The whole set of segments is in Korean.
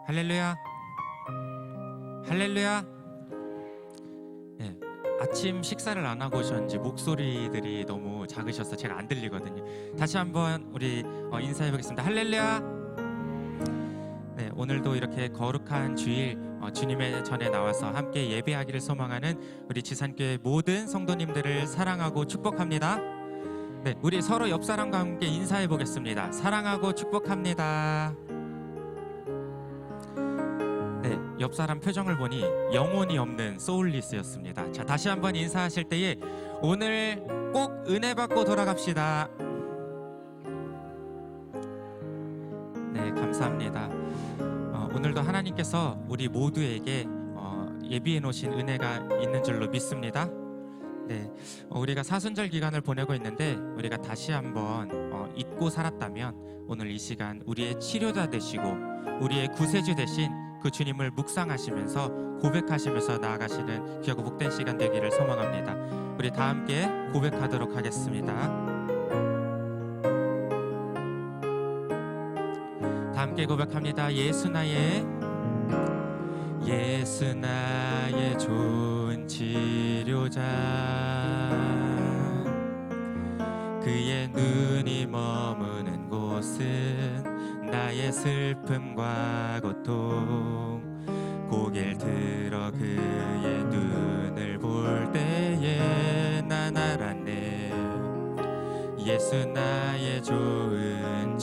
할렐루야. 할렐루야. 네, 아침 식사를 안 하고 오셨는지 목소리들이 너무 작으셔서 제가 안 들리거든요. 다시 한번 우리 인사해 보겠습니다. 할렐루야. 네, 오늘도 이렇게 거룩한 주일 주님의 전에 나와서 함께 예배하기를 소망하는 우리 지산교회 모든 성도님들을 사랑하고 축복합니다. 네, 우리 서로 옆 사람과 함께 인사해 보겠습니다. 사랑하고 축복합니다. 네, 옆 사람 표정을 보니 영혼이 없는 소울리스였습니다. 자, 다시 한번 인사하실 때에 오늘 꼭 은혜 받고 돌아갑시다. 네, 감사합니다. 오늘도 하나님께서 우리 모두에게 예비해 놓으신 은혜가 있는 줄로 믿습니다. 네, 우리가 사순절 기간을 보내고 있는데 우리가 다시 한번 잊고 살았다면 오늘 이 시간 우리의 치료자 되시고 우리의 구세주 되신 그 주님을 묵상하시면서 고백하시면서 나아가시는 귀하고 복된 시간 되기를 소망합니다. 우리 다 함께 고백하도록 하겠습니다. 다 함께 고백합니다. 예수 나의 좋은 치료자, 그의 눈이 머무는 곳은 나의 슬픔과 고통, 고개를 들어 그의 눈을 볼 때에 난 알았네. 예수 나의 좋은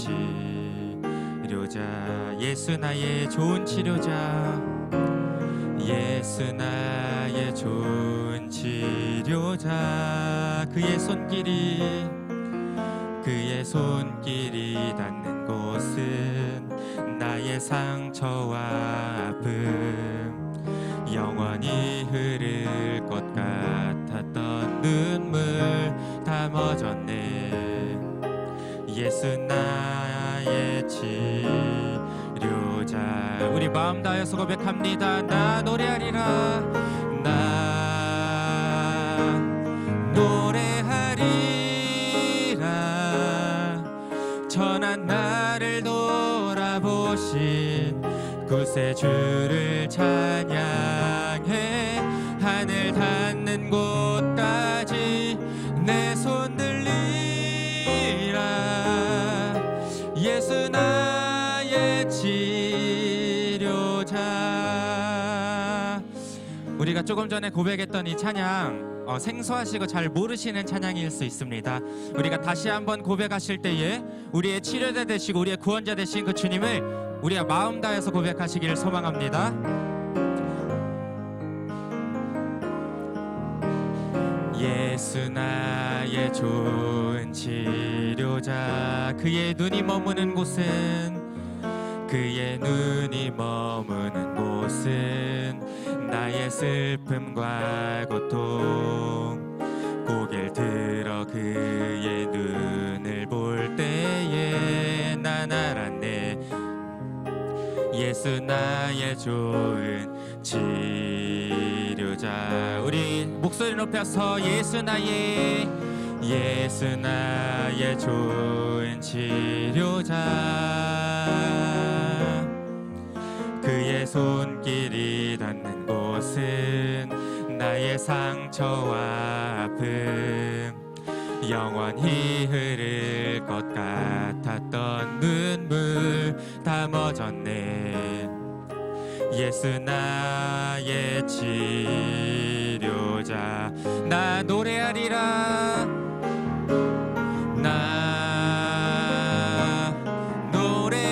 치료자, 예수 나의 좋은 치료자, 예수 나의 좋은 치료자, 그의 손길이 닿는 곳은 나의 상처와 아픔, 영원히 흐를 것 같았던 눈물 다 멎었네. 예수 나의 치료자, 우리 마음 다해서 고백합니다. 나 노래하리라, 나 노래하리라, 전한 나를 돌아보신 구세주를 찬양해. 하늘 닿는 곳까지 내 손 들리라. 예수 나의 치료자. 우리가 조금 전에 고백했던 이 찬양 생소하시고 잘 모르시는 찬양일 수 있습니다. 우리가 다시 한번 고백하실 때에 우리의 치료자 되시고 우리의 구원자 되신 그 주님을 우리가 마음 다해서 고백하시기를 소망합니다. 예수 나의 좋은 치료자, 그의 눈이 머무는 곳은 나의 슬픔과 고통, 고개를 들어 그의 눈을 볼 때에 난 알았네. 예수 나의 좋은 치료자. 우리 목소리 높여서 예수 나의 좋은 치료자, 그의 손길이 닿는 곳은 나의 상처와 아픔, 영원히 흐를 것 같았던 눈물 다 멎었네. 예수 나의 치료자, 나 노래하리라, 나 노래하리라,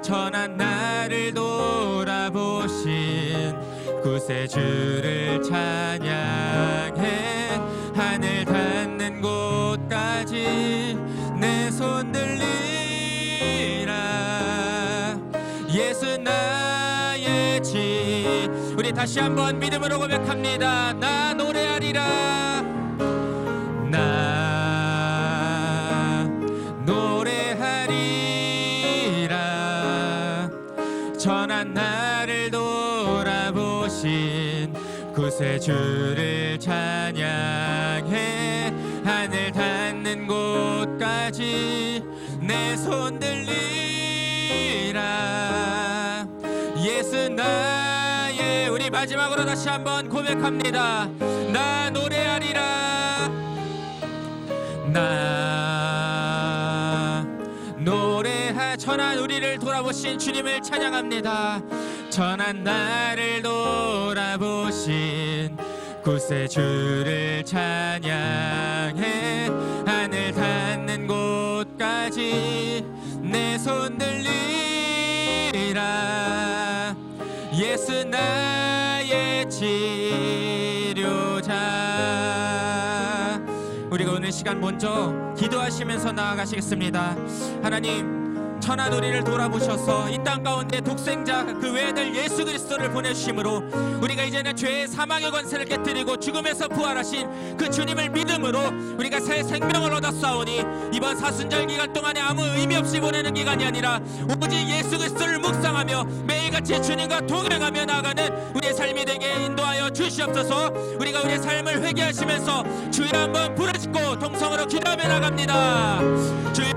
전한 나를 돌아보신 구세주를 찬양해. 하늘 닿는 곳까지 내 손 들리라. 예수 나의 우리 다시 한번 믿음으로 고백합니다. 나 노래하리라, 나 노래하리라, 전한 나를 돌아보신 구세주를 찬양해. 하늘 닿는 닿는 곳까지 내 손 들리라. 예수 나의, 우리 마지막으로 다시 한번 고백합니다. 나 노래하리라. 나 노래하. 천한 우리를 돌아보신 주님을 찬양합니다. 천한 나를 돌아보신 구세주를 찬양해. 하늘 닿는 곳까지 내 손 들리라. 예수 나의 치료자. 우리가 오늘 시간 먼저 기도하시면서 나아가시겠습니다. 하나님, 천한 우리를 돌아보셔서 이 땅 가운데 독생자 그 외아들 예수 그리스도를 보내주심으로 우리가 이제는 죄의 사망의 권세를 깨뜨리고 죽음에서 부활하신 그 주님을 믿음으로 우리가 새 생명을 얻었사오니 이번 사순절 기간 동안에 아무 의미 없이 보내는 기간이 아니라 오직 예수 그리스도를 묵상하며 매일같이 주님과 동행하며 나아가는 우리의 삶이 되게 인도하여 주시옵소서. 우리가 우리의 삶을 회개하시면서 주여 한번 부르짖고 동성으로 기도하며 나갑니다. 주여,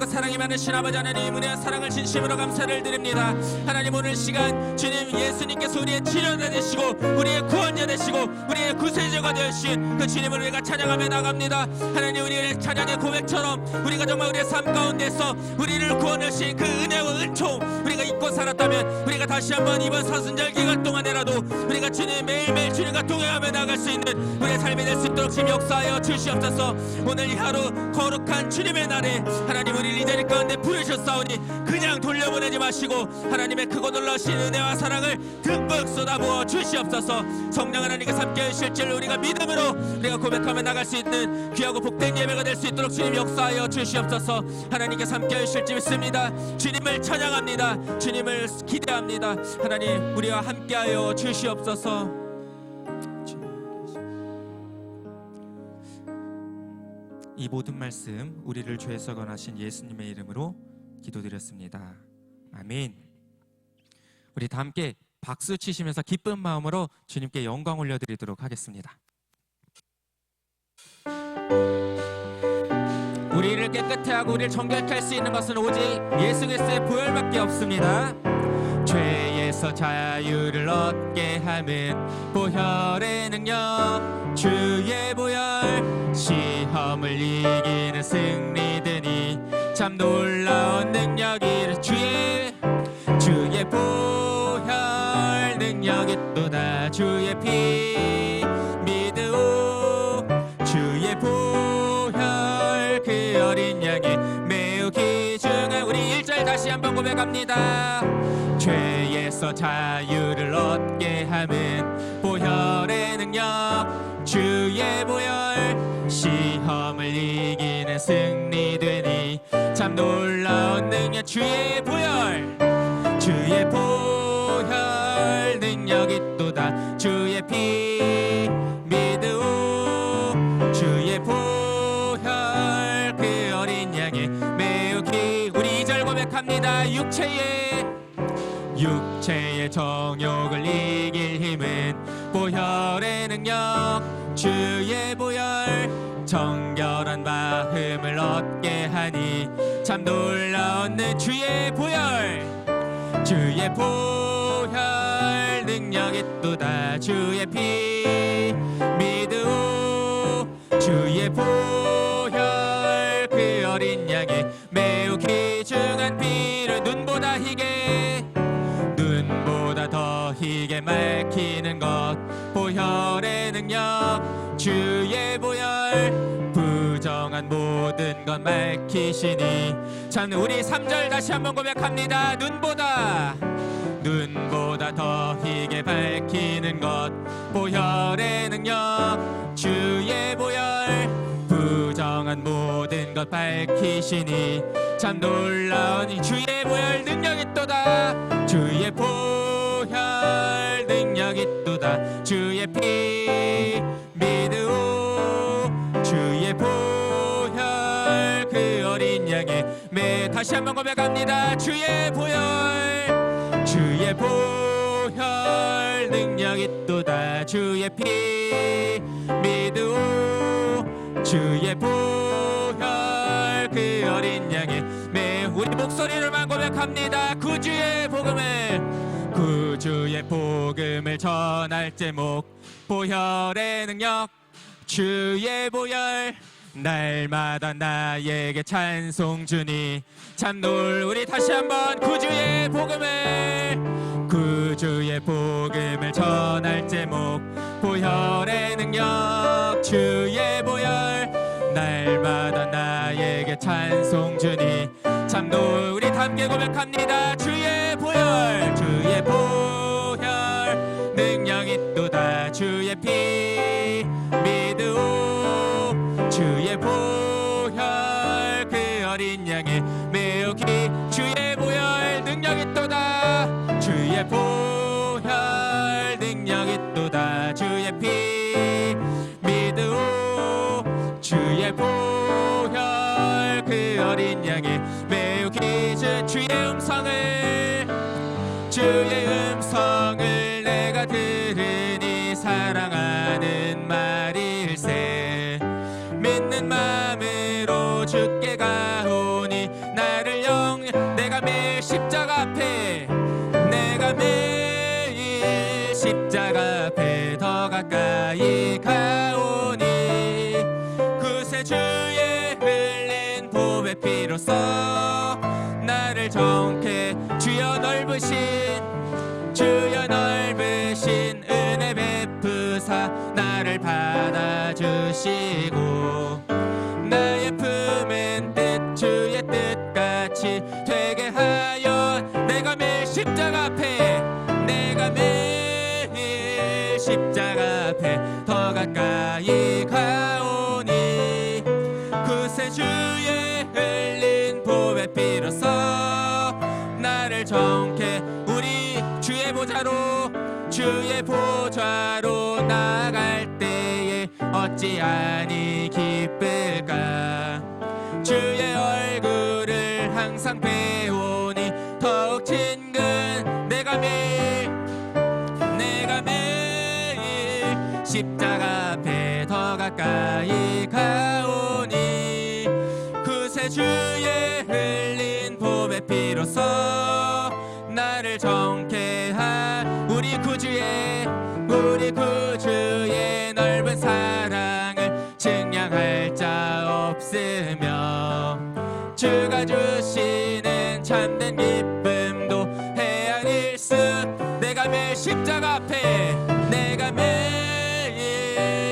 사랑이 많으신 아버지 하나님, 은혜와 사랑을 진심으로 감사를 드립니다. 하나님, 오늘 시간 주님 예수님께서 우리의 치료자 되시고 우리의 구원자 되시고 우리의 구세주가 되신 그 주님을 우리가 찬양하며 나갑니다. 하나님, 우리의 찬양의 고백처럼 우리가 정말 우리의 삶 가운데서 우리를 구원하신 그 은혜와 은총 우리가 잊고 살았다면 우리가 다시 한번 이번 사순절 기간 동안에라도 우리가 주님 매일매일 주님과 동행하며 나갈 수 있는 우리의 삶이 될 수 있도록 주님 역사하여 주시옵소서. 오늘 이 하루 거룩한 주님의 날에 하나님, 우리를 이 자리 가운데 부르셨사오니 그냥 돌려보내지 마시고 하나님의 크고 놀라신 은혜와 사랑을 듬뿍 쏟아부어 주시옵소서. 성령 하나님께서 함께 하실 줄 우리가 믿음으로 우리가 고백하며 나갈 수 있는 귀하고 복된 예배가 될 수 있도록 주님 역사하여 주시옵소서. 하나님께서 함께 하실 줄 믿습니다. 주님을 찬양합니다. 주님을 기대합니다. 하나님, 우리와 함께하여 주시옵소서. 이 모든 말씀 우리를 죄에서 건하신 예수님의 이름으로 기도드렸습니다. 아멘. 우리 다 함께 박수 치시면서 기쁜 마음으로 주님께 영광 올려드리도록 하겠습니다. 우리를 깨끗해 하고 우리를 정결케 할 수 있는 것은 오직 예수 그리스도의 보혈밖에 없습니다. 죄에서 자유를 얻게 함은 보혈의 능력, 주의 보혈, 시험을 이기는 승리되니 참 놀라운 능력이 주의 보혈 능력이 또다. 주의 피 믿으오. 주의 보혈 그 어린 양이 매우 귀중한. 우리 1절 다시 한번 고백합니다. 죄에서 자유를 얻게 함은 보혈의 능력, 주의 보혈, 시험을 이기는 승리되니 참 놀라운 능력. 주의 보혈, 주의 보혈 능력이 또다. 주의 피 믿으오. 주의 보혈 그 어린 양의 매우 기. 우리 2절 고백합니다. 육체의 정욕을 이길 힘은 보혈의 능력, 주의 보혈, 정결한 마음을 얻게 하니 참 놀라운 주의 보혈, 주의 보혈 능력이 또다. 주의 피 믿으오. 주의 보혈 그 어린 양의 매우 귀중한 피를 눈보다 더 희게 맑히는 것, 보혈의 능력, 주의 보혈, 부정한 모든 것 밝히시니 참. 우리 3절 다시 한번 고백합니다. 눈보다 더 희게 밝히는 것, 보혈의 능력, 주의 보혈, 부정한 모든 것 밝히시니 참 놀라운 주의 보혈 능력이 또다. 주의 보혈 능력이 또다. 주의 피 믿으오. 주의 보혈 그 어린 양의 다시 한번 고백합니다. 주의 보혈, 주의 보혈 능력 능력이 또다. 주의 피 믿으오 주의 보혈 그 어린 양의 매 우리 목소리로만 고백합니다. 구주의 복음을 전할 제목 보혈의 능력 주의 보혈 날마다 나에게 찬송 주니 참놀. 우리 다시 한번 구주의 복음을 전할 제목 보혈의 능력 주의 보혈 날마다 나에게 찬송 주니 참놀. 우리 함께 고백합니다. 주의 보혈 능력이 또다. 주의 피 믿으오 주의 보혈 그 어린 양의 매우 기 주의 보혈 능력이 또다. 주의 보혈 능력이 또다. 주의 피 믿으오 주의 보혈 그 어린 양의 매우 기준 주의 음성을 내가 들으니 사랑하는 말일세. 믿는 마음으로 주께 가오니 나를 내가 매일 십자가 앞에 더 가까이 가오니 그새 주의 흘린 보배 피로써 나를 정케 주여 넓으신 은혜 베푸사 나를 받아주시고 나의 품은 뜻 주의 뜻같이 되게 하여 내가 매일 십자가 앞에 더 가까이 가오니 그새 주의 흘린 보배 피로써 나를 정케 우리 주의 보좌로 나갈 때에 어찌하니 기쁠까. 주의 얼굴을 항상 배우니 더욱 친근 내가 매일 십자가 앞에 더 가까이 가오니 그새 주의 흘린 보배 피로써 나를 정케 한 우리 구주의 넓은 사랑을 증량할 자 없으며 주가 주시는 참된 기쁨도 헤아릴 수 내가 매일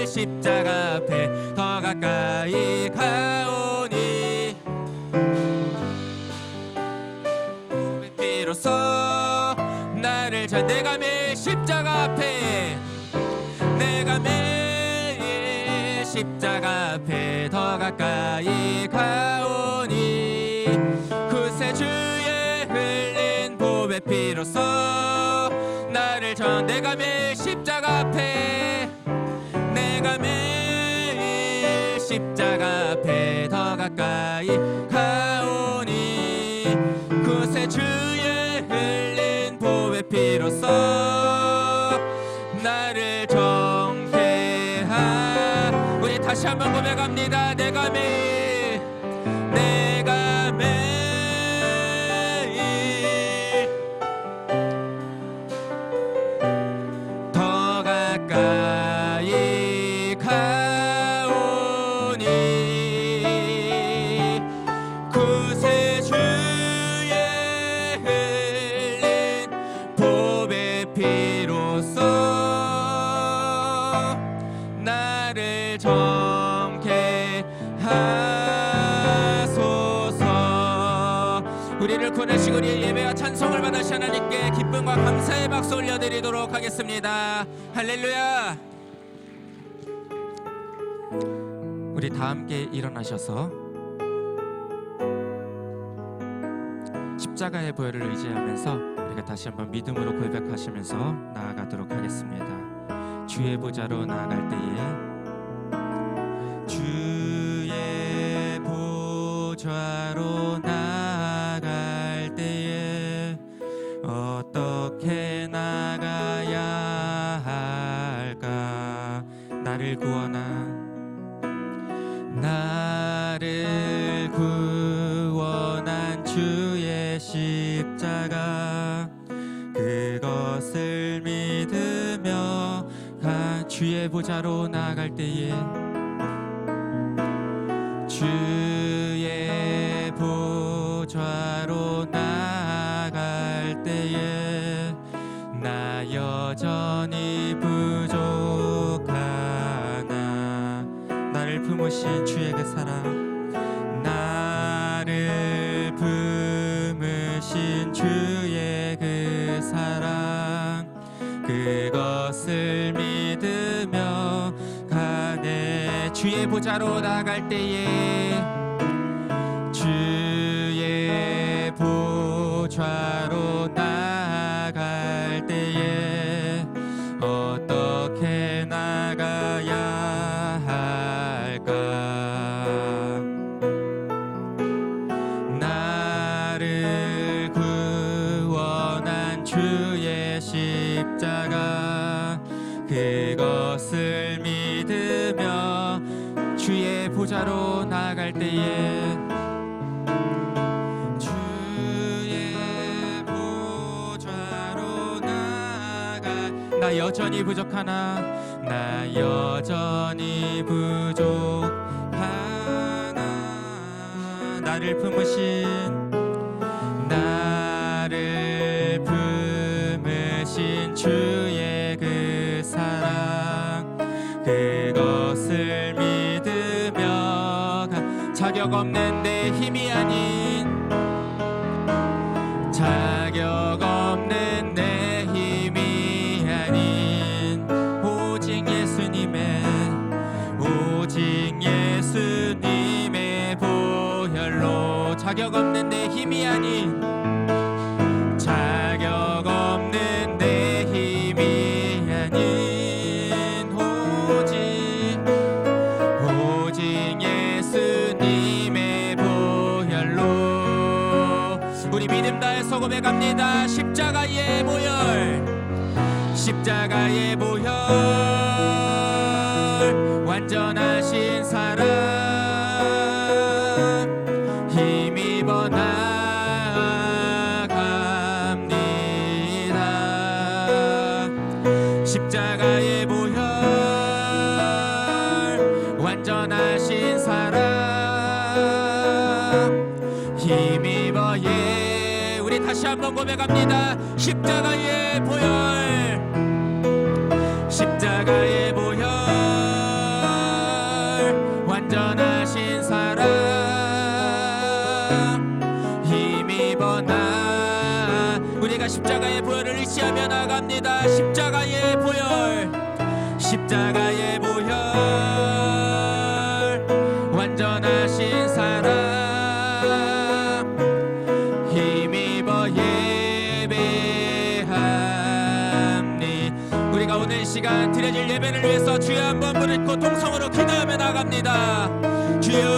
십자가 앞에 더 가까이 가오니 피로써 나를 내가 매일 십자가 앞에 더 가까이 가오니 그새 주의 흘린 보배 피로써 나를 내가 매일 십자가 앞에 더 가까이 가오니 그새 주의 흘린 보배 피로써 나를 정케하 우리 다시 한번 고백합니다. 내가 매일 더 가까이 가오니 그새 주의 흘린 보배 피로써 나를 정케 하소서. 우리를 구원하시고 우리의 예배와 찬송을 받으시 하나님께 기쁨과 감사의 박수 올려드리도록 하겠습니다. 할렐루야. 우리 다 함께 일어나셔서 십자가의 보혈을 의지하면서 우리가 다시 한번 믿음으로 고백하시면서 나아가도록 하겠습니다. 주의 보좌로 나아갈 때에 주의 보좌로 나아갈 때에 어떻게 나가야 나를 구원한 주의 십자가 그것을 믿으며 주의 보좌로 나아갈 때에 주의 보좌로 나아갈 때에 나 여전히 부족하나 나를 품으신 주의 그 사랑 나를 품으신 주의 그 사랑 그것을 믿으며 가네 주의 보좌로 나갈 때에 주의 보좌로 나갈 때에 어떻게 나가야 할까 나를 구원한 주의 십자가 그것을 믿으며 주의 보좌로 나갈 때에 주의 보좌로 나 여전히 부족하나 나 여전히 부족하나 나를 품으신 주의 그 사랑 그것을 믿으며 자격 없는 내 힘이 아닌 자격 없는 내 힘이 아닌 오직 예수님의 보혈로 자격 없는 내 힘이 아닌 자격 없는 내 힘이 아닌 오직 예수님의 보혈로 우리 믿음 다해서 고백합니다. 십자가의 보혈 완전하신 사랑 힘입어 나아갑니다. 십자가의 보혈 완전하신 사랑 힘입어 우리 다시 한번 고백합니다. 십자가의 보혈 완전하신 사랑 힘입어 우리가 십자가의 보혈을 의지하며 나갑니다. 십자가의 보혈 완전하신 사랑 힘입어 예배합니 우리가 오늘 시간 드려질 예배를 위해서 주여 한번 부르고 동성으로 기도하며 나갑니다. 주여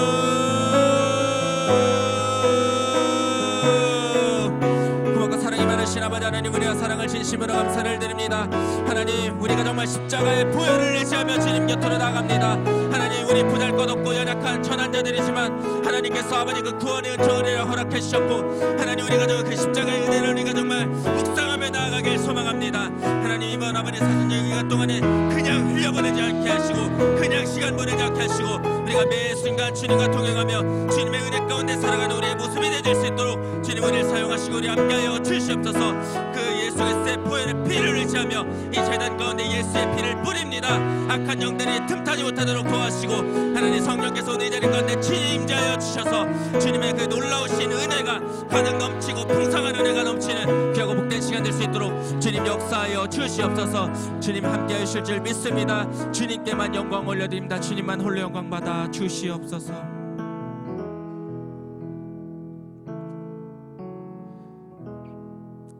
고맙고 사랑이 많으신 아버지 하나님 우리가 사랑을 진심으로 감사를 드립니다. 하나님 우리가 정말 십자가의 보혈을 의지하며 주님 곁으로 나갑니다. 하나님 우리 보잘것없고 연약한 천한 자들이지만 하나님께서 아버지 그 구원의 은총을 허락해 주셨고 하나님 우리가 그 십자가의 은혜를 우리가 정말 묵상하며 나아가길 소망합니다. 하나님 이번 아버지 사순절 기간 동안에 그냥 흘려보내지 않게 하시고 그냥 시간 보내지 않게 하시고 우리가 매 순간 주님과 동행하며 주님의 은혜 가운데 살아가는 우리의 모습이 되질 수 있도록 주님 우리를 사용하시고 우리 함께하여 주시옵소서. 그 예수 그리스도의 보혈의 피를 의지하며 이 제단 가운데 예수의 피를 뿌립니다. 악한 영들이 틈타지 못하도록 도와주시고 하나님 성령께서 오늘 이 자리 가운데 임재하여 주셔서 주님의 그 놀라우신 은혜가 가득 넘치고 풍성한 은혜가 넘치는 귀하고 복된 시간 될 수 있도록 주님 역사하여 주시옵소서. 주님 함께하여 주실 줄 믿습니다. 주님께만 영광 올려드립니다. 주님만 홀로 영광 받아 주시옵소서.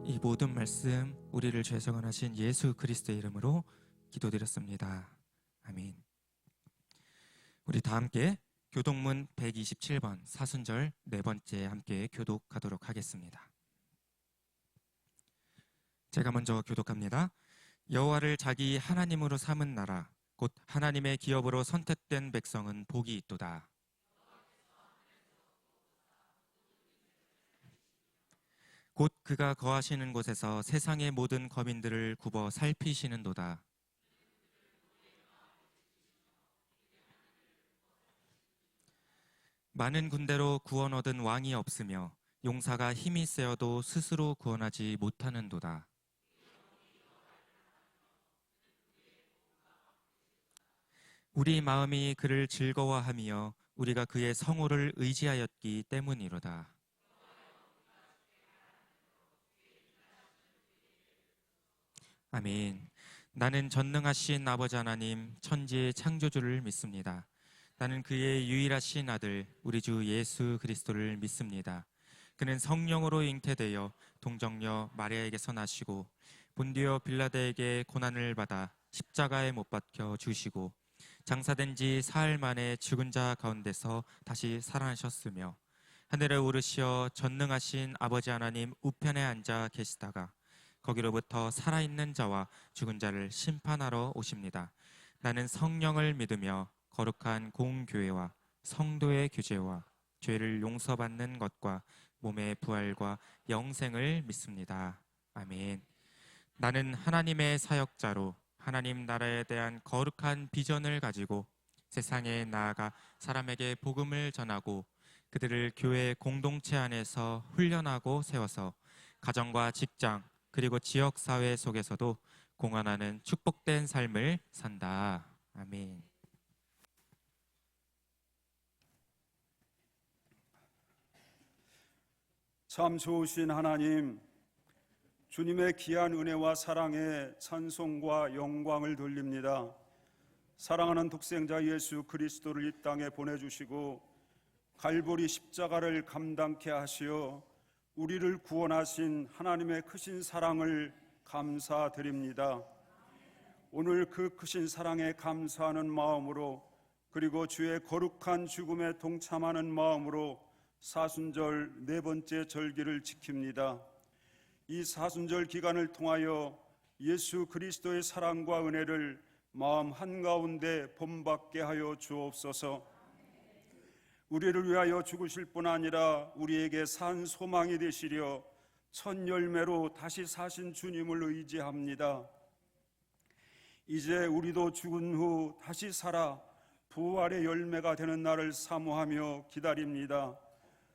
이 모든 말씀 우리를 죄송하신 예수 그리스도의 이름으로 기도드렸습니다. 아멘. 우리 다 함께 교독문 127번 사순절 네 번째 함께 교독하도록 하겠습니다. 제가 먼저 교독합니다. 여호와를 자기 하나님으로 삼은 나라 곧 하나님의 기업으로 선택된 백성은 복이 있도다. 곧 그가 거하시는 곳에서 세상의 모든 거민들을 굽어 살피시는도다. 많은 군대로 구원 얻은 왕이 없으며 용사가 힘이 세어도 스스로 구원하지 못하는도다. 우리 마음이 그를 즐거워하며 우리가 그의 성호를 의지하였기 때문이로다. 아멘. 나는 전능하신 아버지 하나님 천지의 창조주를 믿습니다. 나는 그의 유일하신 아들 우리 주 예수 그리스도를 믿습니다. 그는 성령으로 잉태되어 동정녀 마리아에게서 나시고 본디오 빌라도에게 고난을 받아 십자가에 못 박혀 죽으시고 장사된 지 사흘 만에 죽은 자 가운데서 다시 살아나셨으며 하늘에 오르시어 전능하신 아버지 하나님 우편에 앉아 계시다가 거기로부터 살아있는 자와 죽은 자를 심판하러 오십니다. 나는 성령을 믿으며 거룩한 공교회와 성도의 교제와 죄를 용서받는 것과 몸의 부활과 영생을 믿습니다. 아멘. 나는 하나님의 사역자로 하나님 나라에 대한 거룩한 비전을 가지고 세상에 나아가 사람에게 복음을 전하고 그들을 교회 공동체 안에서 훈련하고 세워서 가정과 직장 그리고 지역사회 속에서도 공헌하는 축복된 삶을 산다. 아멘. 참 좋으신 하나님, 주님의 귀한 은혜와 사랑에 찬송과 영광을 돌립니다. 사랑하는 독생자 예수 그리스도를 이 땅에 보내주시고 갈보리 십자가를 감당케 하시어 우리를 구원하신 하나님의 크신 사랑을 감사드립니다. 오늘 그 크신 사랑에 감사하는 마음으로 그리고 주의 거룩한 죽음에 동참하는 마음으로 사순절 네 번째 절기를 지킵니다. 이 사순절 기간을 통하여 예수 그리스도의 사랑과 은혜를 마음 한가운데 본받게 하여 주옵소서. 우리를 위하여 죽으실 뿐 아니라 우리에게 산 소망이 되시려 첫 열매로 다시 사신 주님을 의지합니다. 이제 우리도 죽은 후 다시 살아 부활의 열매가 되는 날을 사모하며 기다립니다.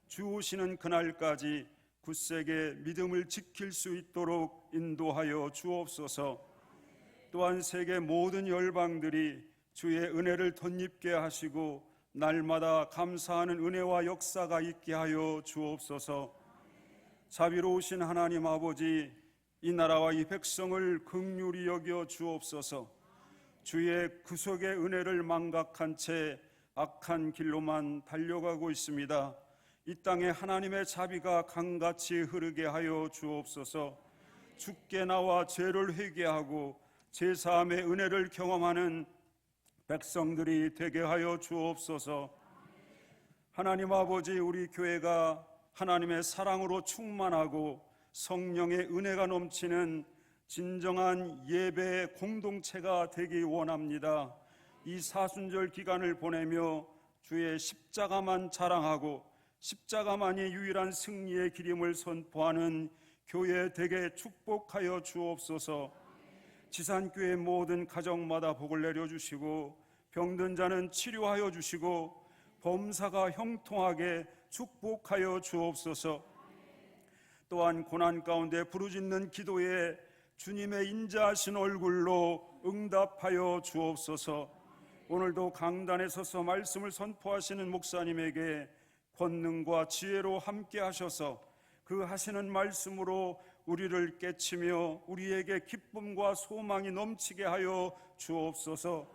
주 오시는 그날까지 굳세게 믿음을 지킬 수 있도록 인도하여 주옵소서. 또한 세계 모든 열방들이 주의 은혜를 덧입게 하시고 날마다 감사하는 은혜와 역사가 있게 하여 주옵소서. 자비로우신 하나님 아버지, 이 나라와 이 백성을 긍휼히 여겨 주옵소서. 주의 구속의 은혜를 망각한 채 악한 길로만 달려가고 있습니다. 이 땅에 하나님의 자비가 강같이 흐르게 하여 주옵소서. 주께 나와 죄를 회개하고 제사함의 은혜를 경험하는 백성들이 되게 하여 주옵소서. 하나님 아버지, 우리 교회가 하나님의 사랑으로 충만하고 성령의 은혜가 넘치는 진정한 예배의 공동체가 되기 원합니다. 이 사순절 기간을 보내며 주의 십자가만 자랑하고 십자가만이 유일한 승리의 길임을 선포하는 교회 되게 축복하여 주옵소서. 지산교회 모든 가정마다 복을 내려주시고 병든 자는 치료하여 주시고 범사가 형통하게 축복하여 주옵소서. 또한 고난 가운데 부르짖는 기도에 주님의 인자하신 얼굴로 응답하여 주옵소서. 오늘도 강단에 서서 말씀을 선포하시는 목사님에게 권능과 지혜로 함께 하셔서 그 하시는 말씀으로 우리를 깨치며 우리에게 기쁨과 소망이 넘치게 하여 주옵소서.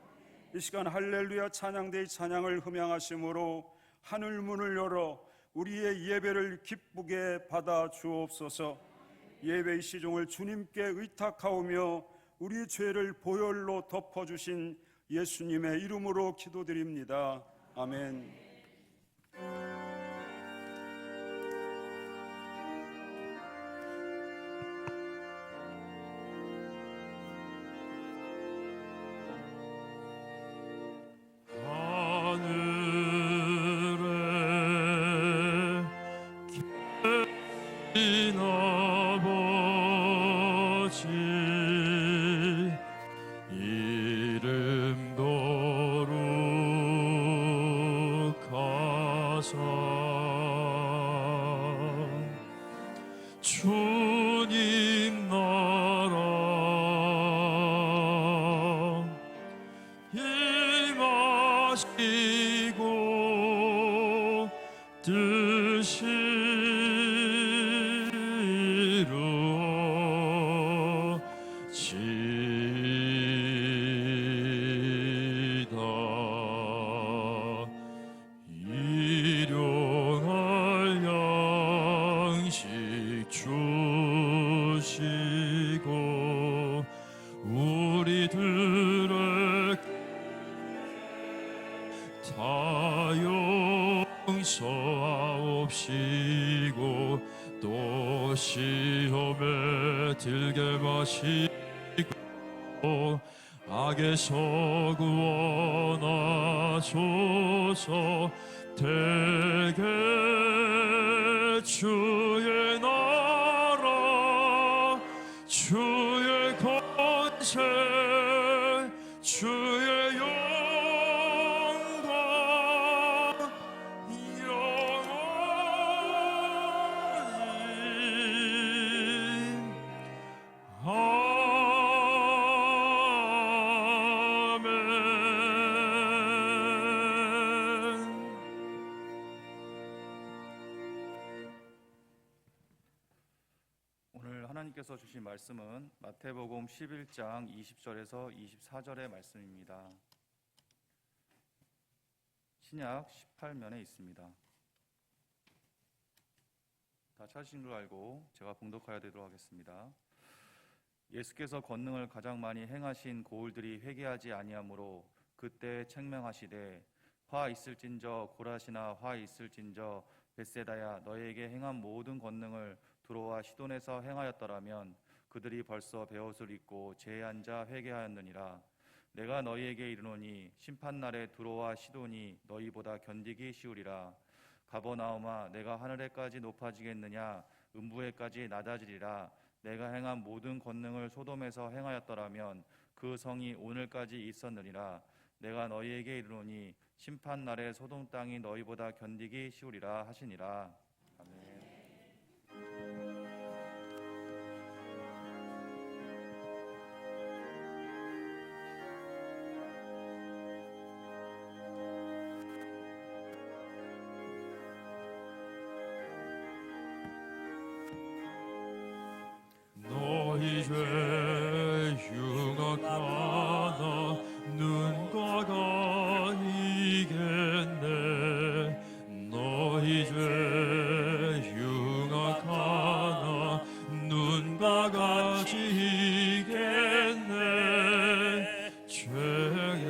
이 시간 할렐루야 찬양대의 찬양을 흠양하심으로 하늘 문을 열어 우리의 예배를 기쁘게 받아 주옵소서. 예배의 시종을 주님께 의탁하오며 우리 죄를 보혈로 덮어주신 예수님의 이름으로 기도드립니다. 아멘. 주님 나라 임하시고 뜻이 이루어지다. 일용할 양식 주시고 우리들의 다 용서하옵시고 또 시험에 들게 마시고 악에서 구원하소서. 대개 주의 나라 주의 권세 주의 영광 영원히 아멘. 오늘 하나님께서 주신 말씀은 마태복음 11장 20절에서 24절의 말씀입니다. 신약 18면에 있습니다. 다 찾으신 줄 알고 제가 봉독하여 드리도록 하겠습니다. 예수께서 권능을 가장 많이 행하신 고을들이 회개하지 아니하므로 그때 책명하시되 화 있을진저 고라시나 화 있을진저 벳세다야 너희에게 행한 모든 권능을 두로와 시돈에서 행하였더라면 그들이 벌써 베옷을 입고 제에 앉아 회개하였느니라. 내가 너희에게 이르노니 심판날에 두로와 시돈이 너희보다 견디기 쉬우리라. 가버나움아 내가 하늘에까지 높아지겠느냐 음부에까지 낮아지리라. 내가 행한 모든 권능을 소돔에서 행하였더라면 그 성이 오늘까지 있었느니라. 내가 너희에게 이르노니 심판날에 소돔 땅이 너희보다 견디기 쉬우리라 하시니라. 아멘. 너희 죄 흉악하나 눈과 가이겠네. 너희 죄 흉악하나 눈과 가지겠네. 죄를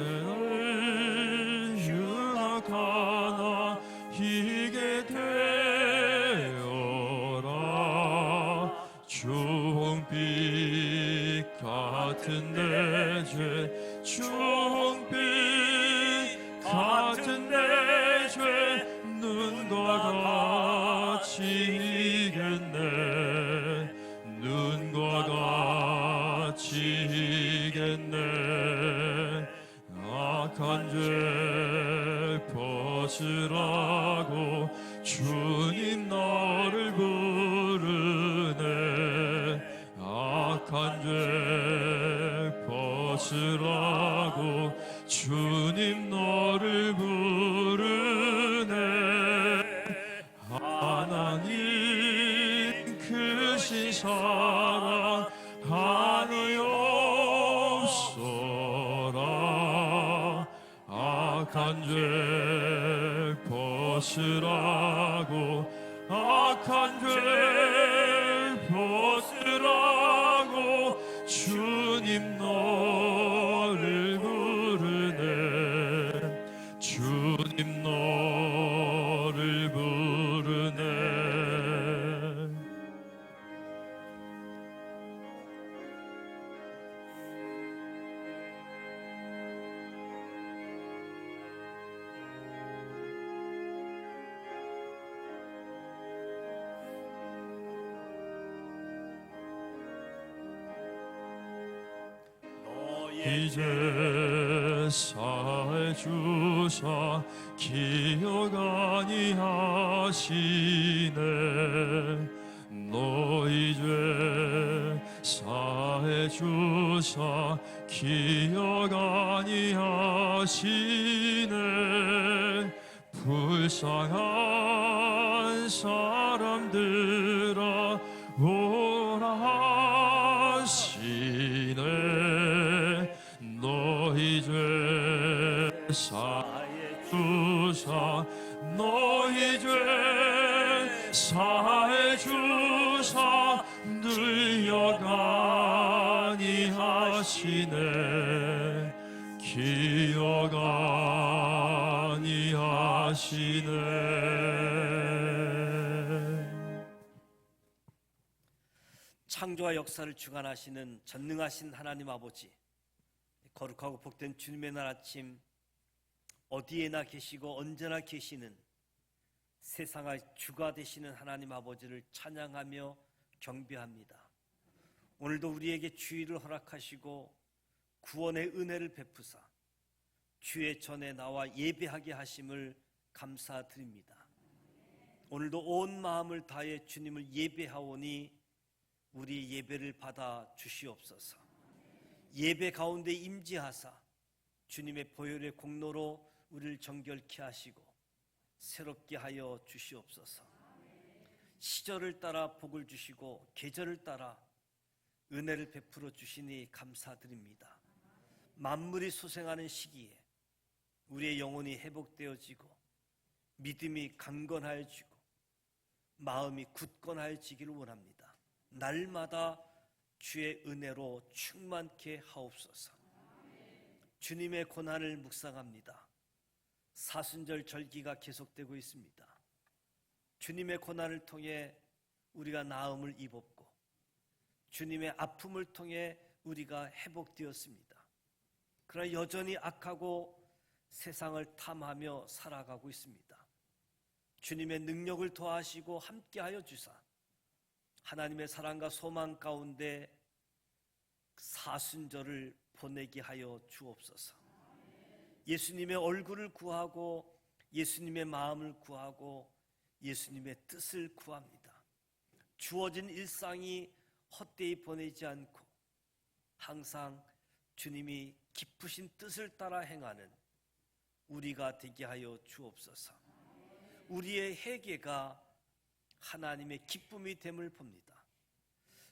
흉악하나 이게 되어라. 주홍빛 같은 내 죄 주홍빛 같은 내 죄 눈과 같이 이겠네. 눈과 같이 이겠네. 악한 죄 벗으라고 주님 너를 부르네. 악한 죄 벗으라고 주님 너를 부르네. 하나님 크신 사랑 한이 없어라. 악한 죄 벗으라고 악한 죄 벗으라고 주님 너를 부르네. 주님 너를 부르네. 이제 살 사해 주사 기억 아니하시네 너희 죄 사해 주사 기억 아니하시네 불쌍한 사람들아 오라 하시네 너희 죄 사해 주사 너희 죄 사해 주사 늘려가니 하시네 기억 아니하시네. 창조와 역사를 주관하시는 전능하신 하나님 아버지, 거룩하고 복된 주님의 날 아침, 어디에나 계시고 언제나 계시는 세상의 주가 되시는 하나님 아버지를 찬양하며 경배합니다. 오늘도 우리에게 주의를 허락하시고 구원의 은혜를 베푸사 주의 전에 나와 예배하게 하심을 감사드립니다. 오늘도 온 마음을 다해 주님을 예배하오니 우리 예배를 받아 주시옵소서. 예배 가운데 임재하사 주님의 보혈의 공로로 우리를 정결케 하시고 새롭게 하여 주시옵소서. 시절을 따라 복을 주시고 계절을 따라 은혜를 베풀어 주시니 감사드립니다. 만물이 소생하는 시기에 우리의 영혼이 회복되어지고 믿음이 강건하여지고 마음이 굳건하여지기를 원합니다. 날마다 주의 은혜로 충만케 하옵소서. 주님의 고난을 묵상합니다. 사순절 절기가 계속되고 있습니다. 주님의 고난을 통해 우리가 나음을 입었고 주님의 아픔을 통해 우리가 회복되었습니다. 그러나 여전히 악하고 세상을 탐하며 살아가고 있습니다. 주님의 능력을 더하시고 함께하여 주사 하나님의 사랑과 소망 가운데 사순절을 보내게 하여 주옵소서. 예수님의 얼굴을 구하고 예수님의 마음을 구하고 예수님의 뜻을 구합니다. 주어진 일상이 헛되이 보내지 않고 항상 주님이 기쁘신 뜻을 따라 행하는 우리가 되게 하여 주옵소서. 우리의 회개가 하나님의 기쁨이 됨을 봅니다.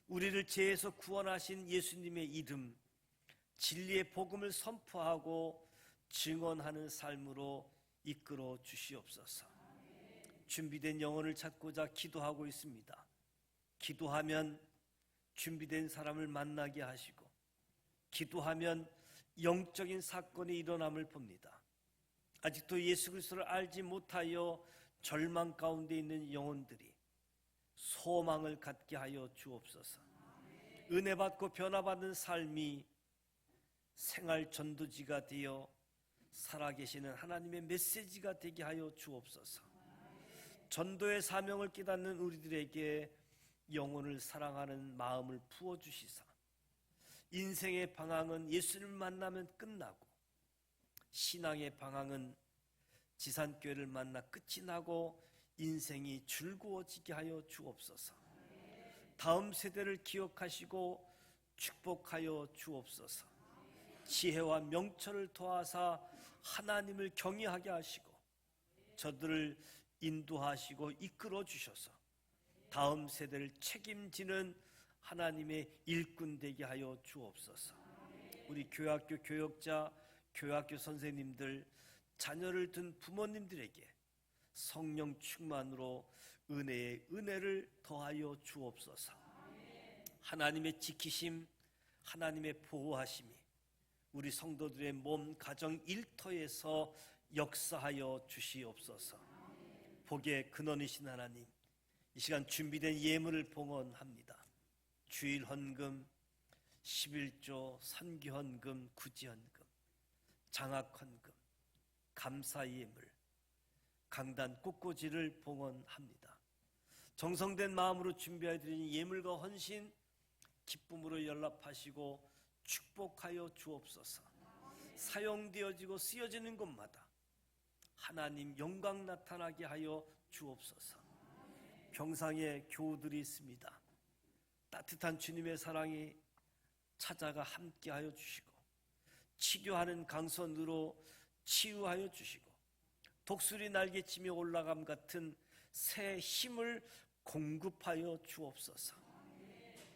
우리를 죄에서 구원하신 예수님의 이름, 진리의 복음을 선포하고 증언하는 삶으로 이끌어 주시옵소서. 준비된 영혼을 찾고자 기도하고 있습니다. 기도하면 준비된 사람을 만나게 하시고 기도하면 영적인 사건이 일어남을 봅니다. 아직도 예수 그리스도를 알지 못하여 절망 가운데 있는 영혼들이 소망을 갖게 하여 주옵소서. 은혜 받고 변화받는 삶이 생활 전도지가 되어 살아계시는 하나님의 메시지가 되게 하여 주옵소서. 전도의 사명을 깨닫는 우리들에게 영혼을 사랑하는 마음을 부어주시사 인생의 방향은 예수님을 만나면 끝나고 신앙의 방향은 지산교회를 만나 끝이 나고 인생이 즐거워지게 하여 주옵소서. 다음 세대를 기억하시고 축복하여 주옵소서. 지혜와 명철을 도하사 하나님을 경외하게 하시고 저들을 인도하시고 이끌어 주셔서 다음 세대를 책임지는 하나님의 일꾼 되게 하여 주옵소서. 우리 교학교 교역자, 교학교 선생님들, 자녀를 둔 부모님들에게 성령 충만으로 은혜의 은혜를 더하여 주옵소서. 하나님의 지키심, 하나님의 보호하심이 우리 성도들의 몸, 가정, 일터에서 역사하여 주시옵소서. 복의 근원이신 하나님, 이 시간 준비된 예물을 봉헌합니다. 주일 헌금, 11조, 선교 헌금, 구제 헌금, 장학 헌금, 감사 예물, 강단 꽃꽂이를 봉헌합니다. 정성된 마음으로 준비해 드린 예물과 헌신 기쁨으로 연락하시고 축복하여 주옵소서. 사용되어지고 쓰여지는 곳마다 하나님 영광 나타나게 하여 주옵소서. 병상에 교우들이 있습니다. 따뜻한 주님의 사랑이 찾아가 함께하여 주시고, 치료하는 강선으로 치유하여 주시고, 독수리 날개치며 올라감 같은 새 힘을 공급하여 주옵소서.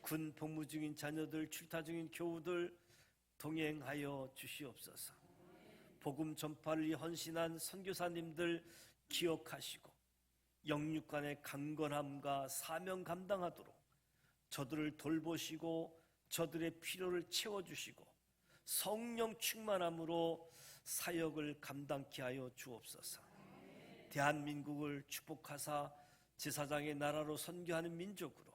군 복무 중인 자녀들, 출타 중인 교우들 동행하여 주시옵소서. 복음 전파를 위해 헌신한 선교사님들 기억하시고 영육간의 강건함과 사명 감당하도록 저들을 돌보시고 저들의 필요를 채워주시고 성령 충만함으로 사역을 감당케 하여 주옵소서. 대한민국을 축복하사 제사장의 나라로 선교하는 민족으로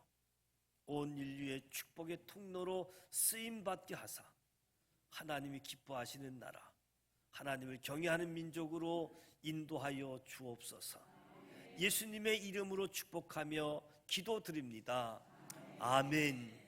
온 인류의 축복의 통로로 쓰임받게 하사 하나님이 기뻐하시는 나라, 하나님을 경외하는 민족으로 인도하여 주옵소서. 예수님의 이름으로 축복하며 기도드립니다. 아멘.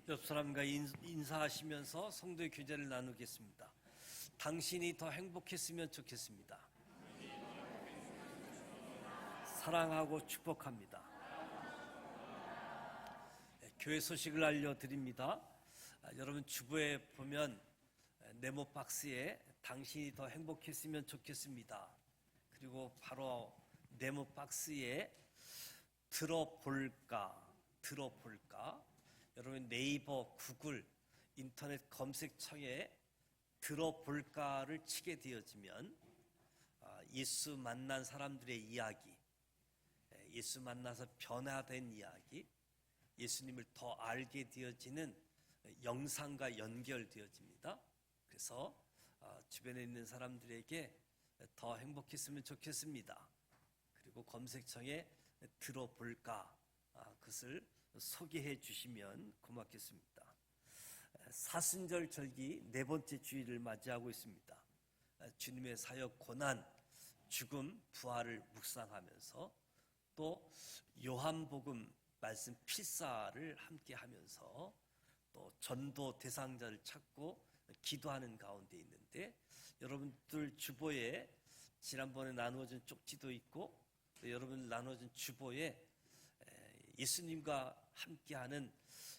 옆 사람과 인사하시면서 성도의 교제를 나누겠습니다. 당신이 더 행복했으면 좋겠습니다. 사랑하고 축복합니다. 교회 소식을 알려드립니다. 여러분 주보에 보면 네모 박스에 당신이 더 행복했으면 좋겠습니다. 그리고 바로 네모 박스에 들어볼까. 여러분 네이버, 구글, 인터넷 검색창에 들어볼까를 치게 되어지면 예수 만난 사람들의 이야기, 예수 만나서 변화된 이야기, 예수님을 더 알게 되어지는 영상과 연결되어집니다. 그래서 주변에 있는 사람들에게 더 행복했으면 좋겠습니다. 그리고 검색창에 들어볼까 그것을 소개해 주시면 고맙겠습니다. 사순절 절기 네 번째 주일을 맞이하고 있습니다. 주님의 사역, 고난, 죽음, 부활을 묵상하면서 또 요한복음 말씀 필사를 함께 하면서 또 전도 대상자를 찾고 기도하는 가운데 있는데, 여러분들 주보에 지난번에 나누어진 쪽지도 있고 또 여러분 나누어진 주보에 예수님과 함께하는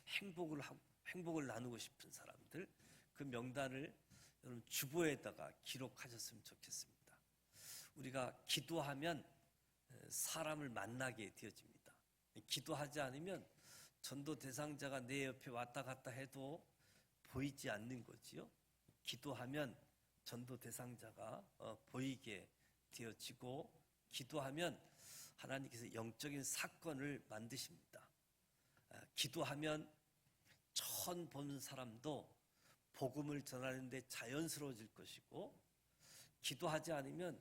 행복을 나누고 싶은 사람들, 그 명단을 여러분 주보에다가 기록하셨으면 좋겠습니다. 우리가 기도하면 사람을 만나게 되어집니다. 기도하지 않으면 전도 대상자가 내 옆에 왔다 갔다 해도 보이지 않는 거지요. 기도하면 전도 대상자가 보이게 되어지고, 기도하면 하나님께서 영적인 사건을 만드십니다. 기도하면 처음 보는 사람도 복음을 전하는데 자연스러워질 것이고, 기도하지 않으면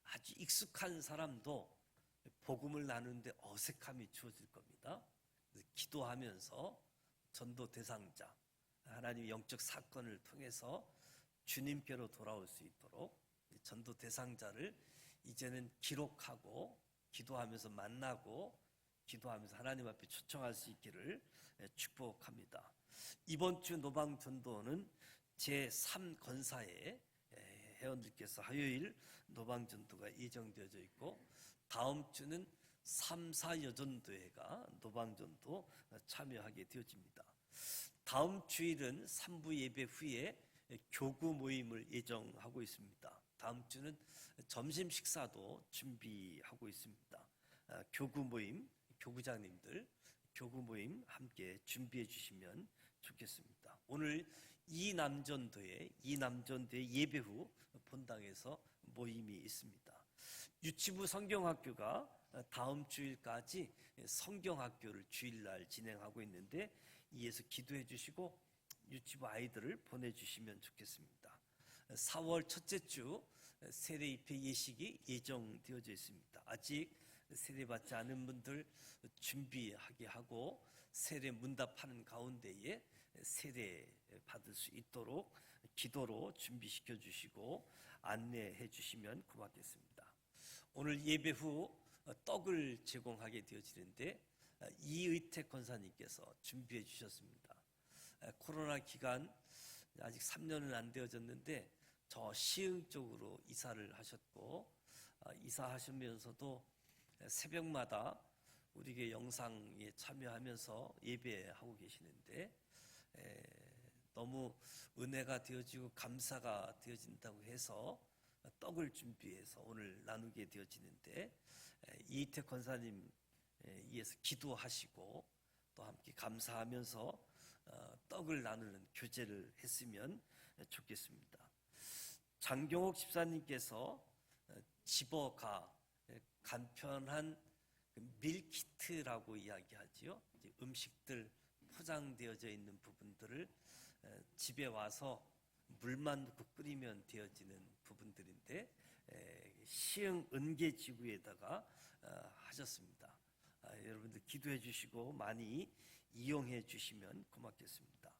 아주 익숙한 사람도 복음을 나누는데 어색함이 주어질 겁니다. 기도하면서 전도 대상자, 하나님의 영적 사건을 통해서 주님께로 돌아올 수 있도록 전도 대상자를 이제는 기록하고 기도하면서 만나고 기도하면서 하나님 앞에 초청할 수 있기를 축복합니다. 이번 주 노방전도는 제3건사에 회원들께서 화요일 노방전도가 예정되어져 있고, 다음 주는 3, 4여전도회가 노방전도 참여하게 되어집니다. 다음 주일은 3부 예배 후에 교구 모임을 예정하고 있습니다. 다음 주는 점심 식사도 준비하고 있습니다. 교구 모임, 교구장님들 교구 모임 함께 준비해 주시면 좋겠습니다. 오늘 이남전도회 예배 후 본당에서 모임이 있습니다. 유치부 성경학교가 다음 주일까지 성경학교를 주일날 진행하고 있는데 이에서 기도해 주시고 유치부 아이들을 보내주시면 좋겠습니다. 4월 첫째 주 세례 입회 예식이 예정되어져 있습니다. 아직 세례받지 않은 분들 준비하게 하고 세례 문답하는 가운데에 세례 받을 수 있도록 기도로 준비시켜 주시고 안내해 주시면 고맙겠습니다. 오늘 예배 후 떡을 제공하게 되어지는데 이의택 권사님께서 준비해 주셨습니다. 코로나 기간 아직 3년은 안 되어졌는데 저 시흥 쪽으로 이사를 하셨고 이사하시면서도 새벽마다 우리 교회 영상에 참여하면서 예배하고 계시는데 너무 은혜가 되어지고 감사가 되어진다고 해서 떡을 준비해서 오늘 나누게 되어지는데 이희택 권사님 위해서 기도하시고 또 함께 감사하면서 떡을 나누는 교제를 했으면 좋겠습니다. 장경옥 집사님께서 집어가 간편한 밀키트라고 이야기하지요. 음식들 포장되어져 있는 부분들을 집에 와서 물만 넣고 끓이면 되어지는 부분들인데 시흥 은계지구에다가 하셨습니다. 여러분들 기도해 주시고 많이 이용해 주시면 고맙겠습니다.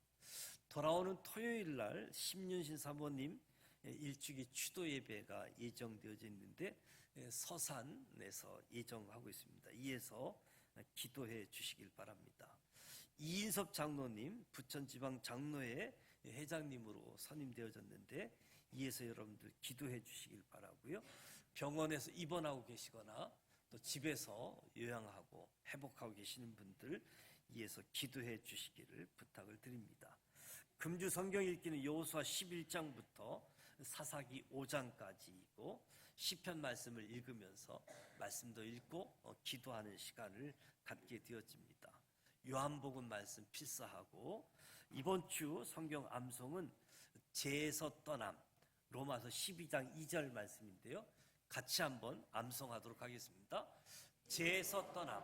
돌아오는 토요일 날 심윤신 사모님 일주기 추도 예배가 예정되어져 있는데 서산에서 예정하고 있습니다. 이에서 기도해 주시길 바랍니다. 이인섭 장로님 부천지방 장로회 회장님으로 선임되어졌는데 이에서 여러분들 기도해 주시길 바라고요. 병원에서 입원하고 계시거나 또 집에서 요양하고 회복하고 계시는 분들 이에서 기도해 주시기를 부탁을 드립니다. 금주 성경 읽기는 여호수아 11장부터 사사기 5장까지이고 시편 말씀을 읽으면서 말씀도 읽고 기도하는 시간을 갖게 되어집니다. 요한복음 말씀 필사하고 이번 주 성경 암송은 죄에서 떠남 로마서 12장 2절 말씀인데요. 같이 한번 암송하도록 하겠습니다. 죄에서 떠남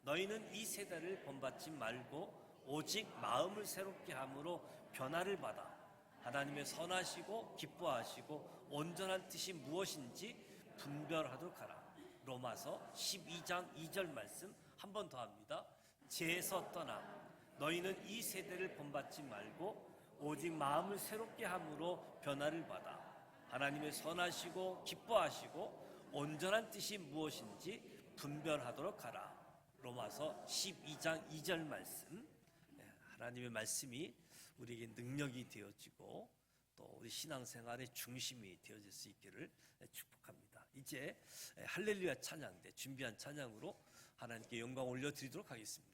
너희는 이 세대를 본받지 말고 오직 마음을 새롭게 함으로 변화를 받아 하나님의 선하시고 기뻐하시고 온전한 뜻이 무엇인지 분별하도록 하라. 로마서 12장 2절 말씀 한 번 더 합니다. 죄에서 떠나 너희는 이 세대를 본받지 말고 오직 마음을 새롭게 함으로 변화를 받아 하나님의 선하시고 기뻐하시고 온전한 뜻이 무엇인지 분별하도록 하라. 로마서 12장 2절 말씀. 하나님의 말씀이 우리에게 능력이 되어지고 또 우리 신앙생활의 중심이 되어질 수 있기를 축복합니다. 이제 할렐루야 찬양대 준비한 찬양으로 하나님께 영광 올려드리도록 하겠습니다.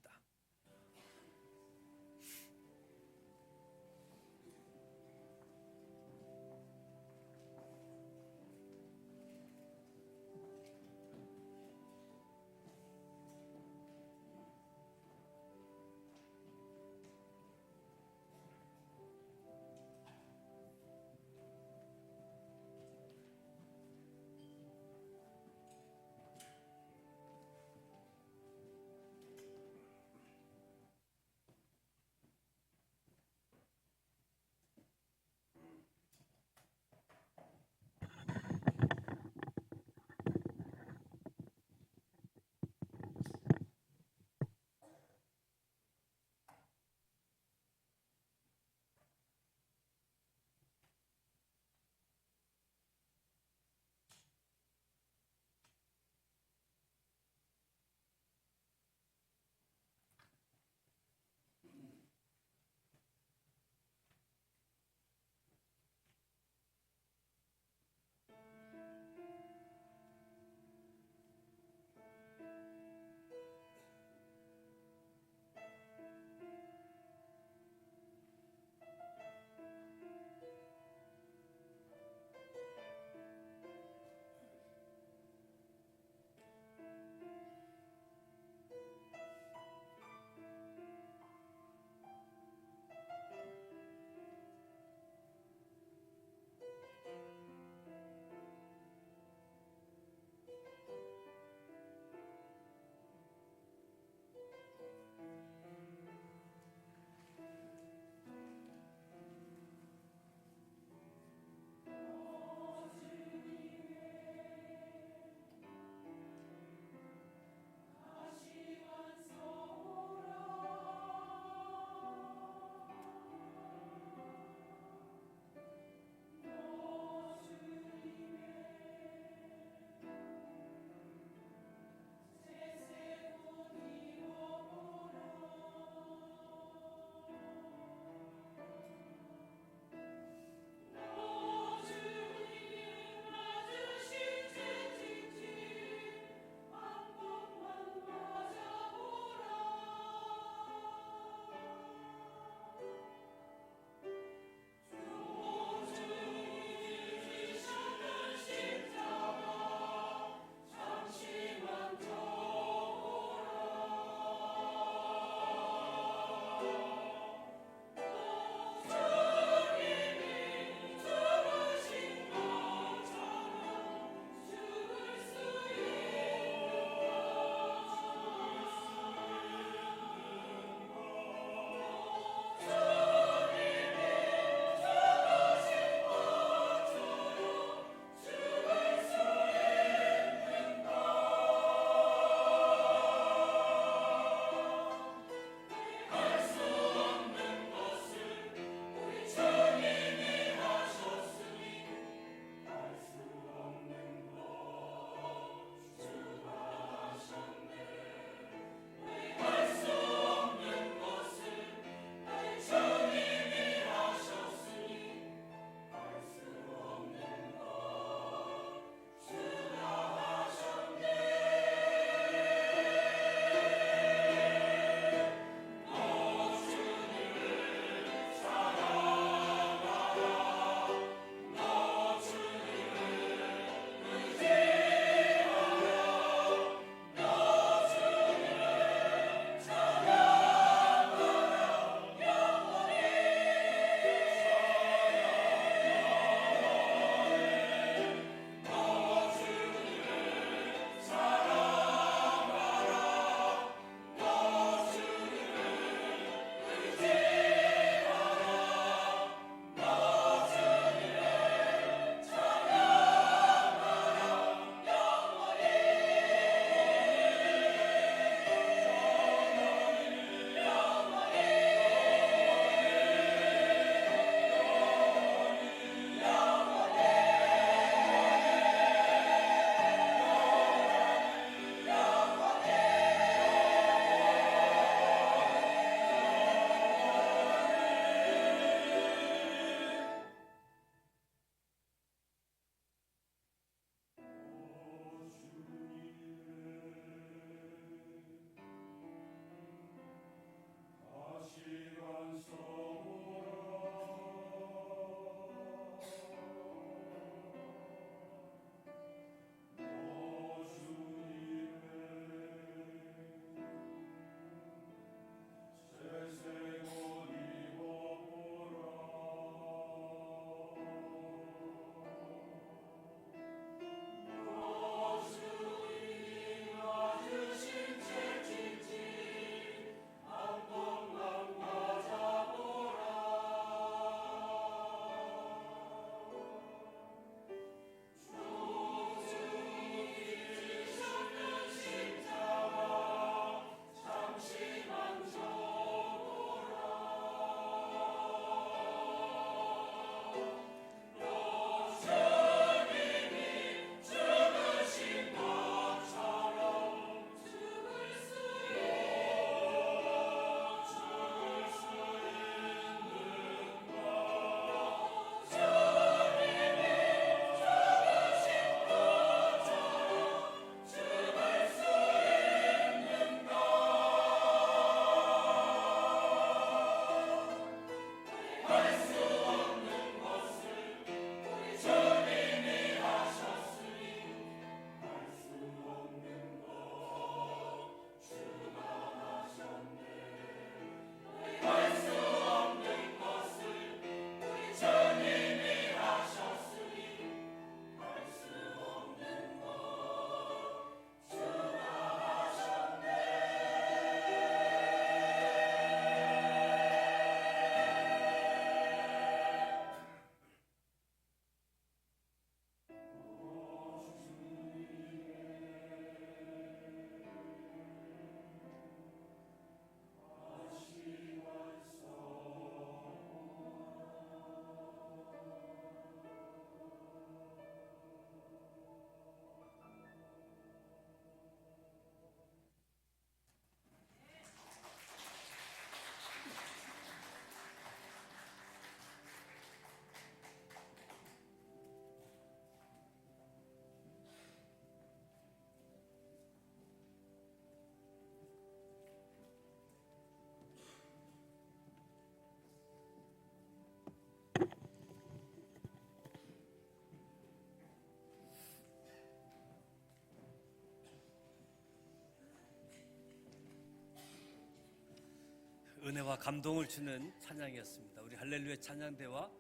은혜와 감동을 주는 찬양이었습니다. 우리 할렐루야 찬양대와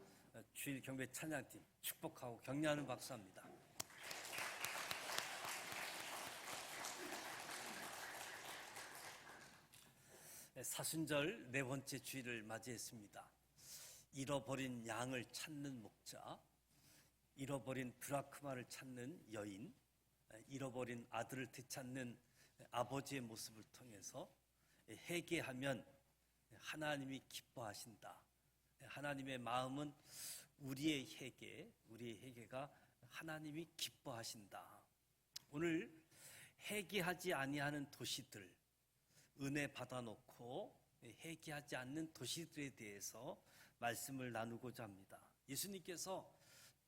주일 경배 찬양팀 축복하고 격려하는 박수합니다. 사순절 네 번째 주일을 맞이했습니다. 잃어버린 양을 찾는 목자, 잃어버린 드라크마를 찾는 여인, 잃어버린 아들을 되찾는 아버지의 모습을 통해서 회개하면 하나님이 기뻐하신다. 하나님의 마음은 우리의 회개가 하나님이 기뻐하신다. 오늘 회개하지 아니하는 도시들, 은혜 받아놓고 회개하지 않는 도시들에 대해서 말씀을 나누고자 합니다. 예수님께서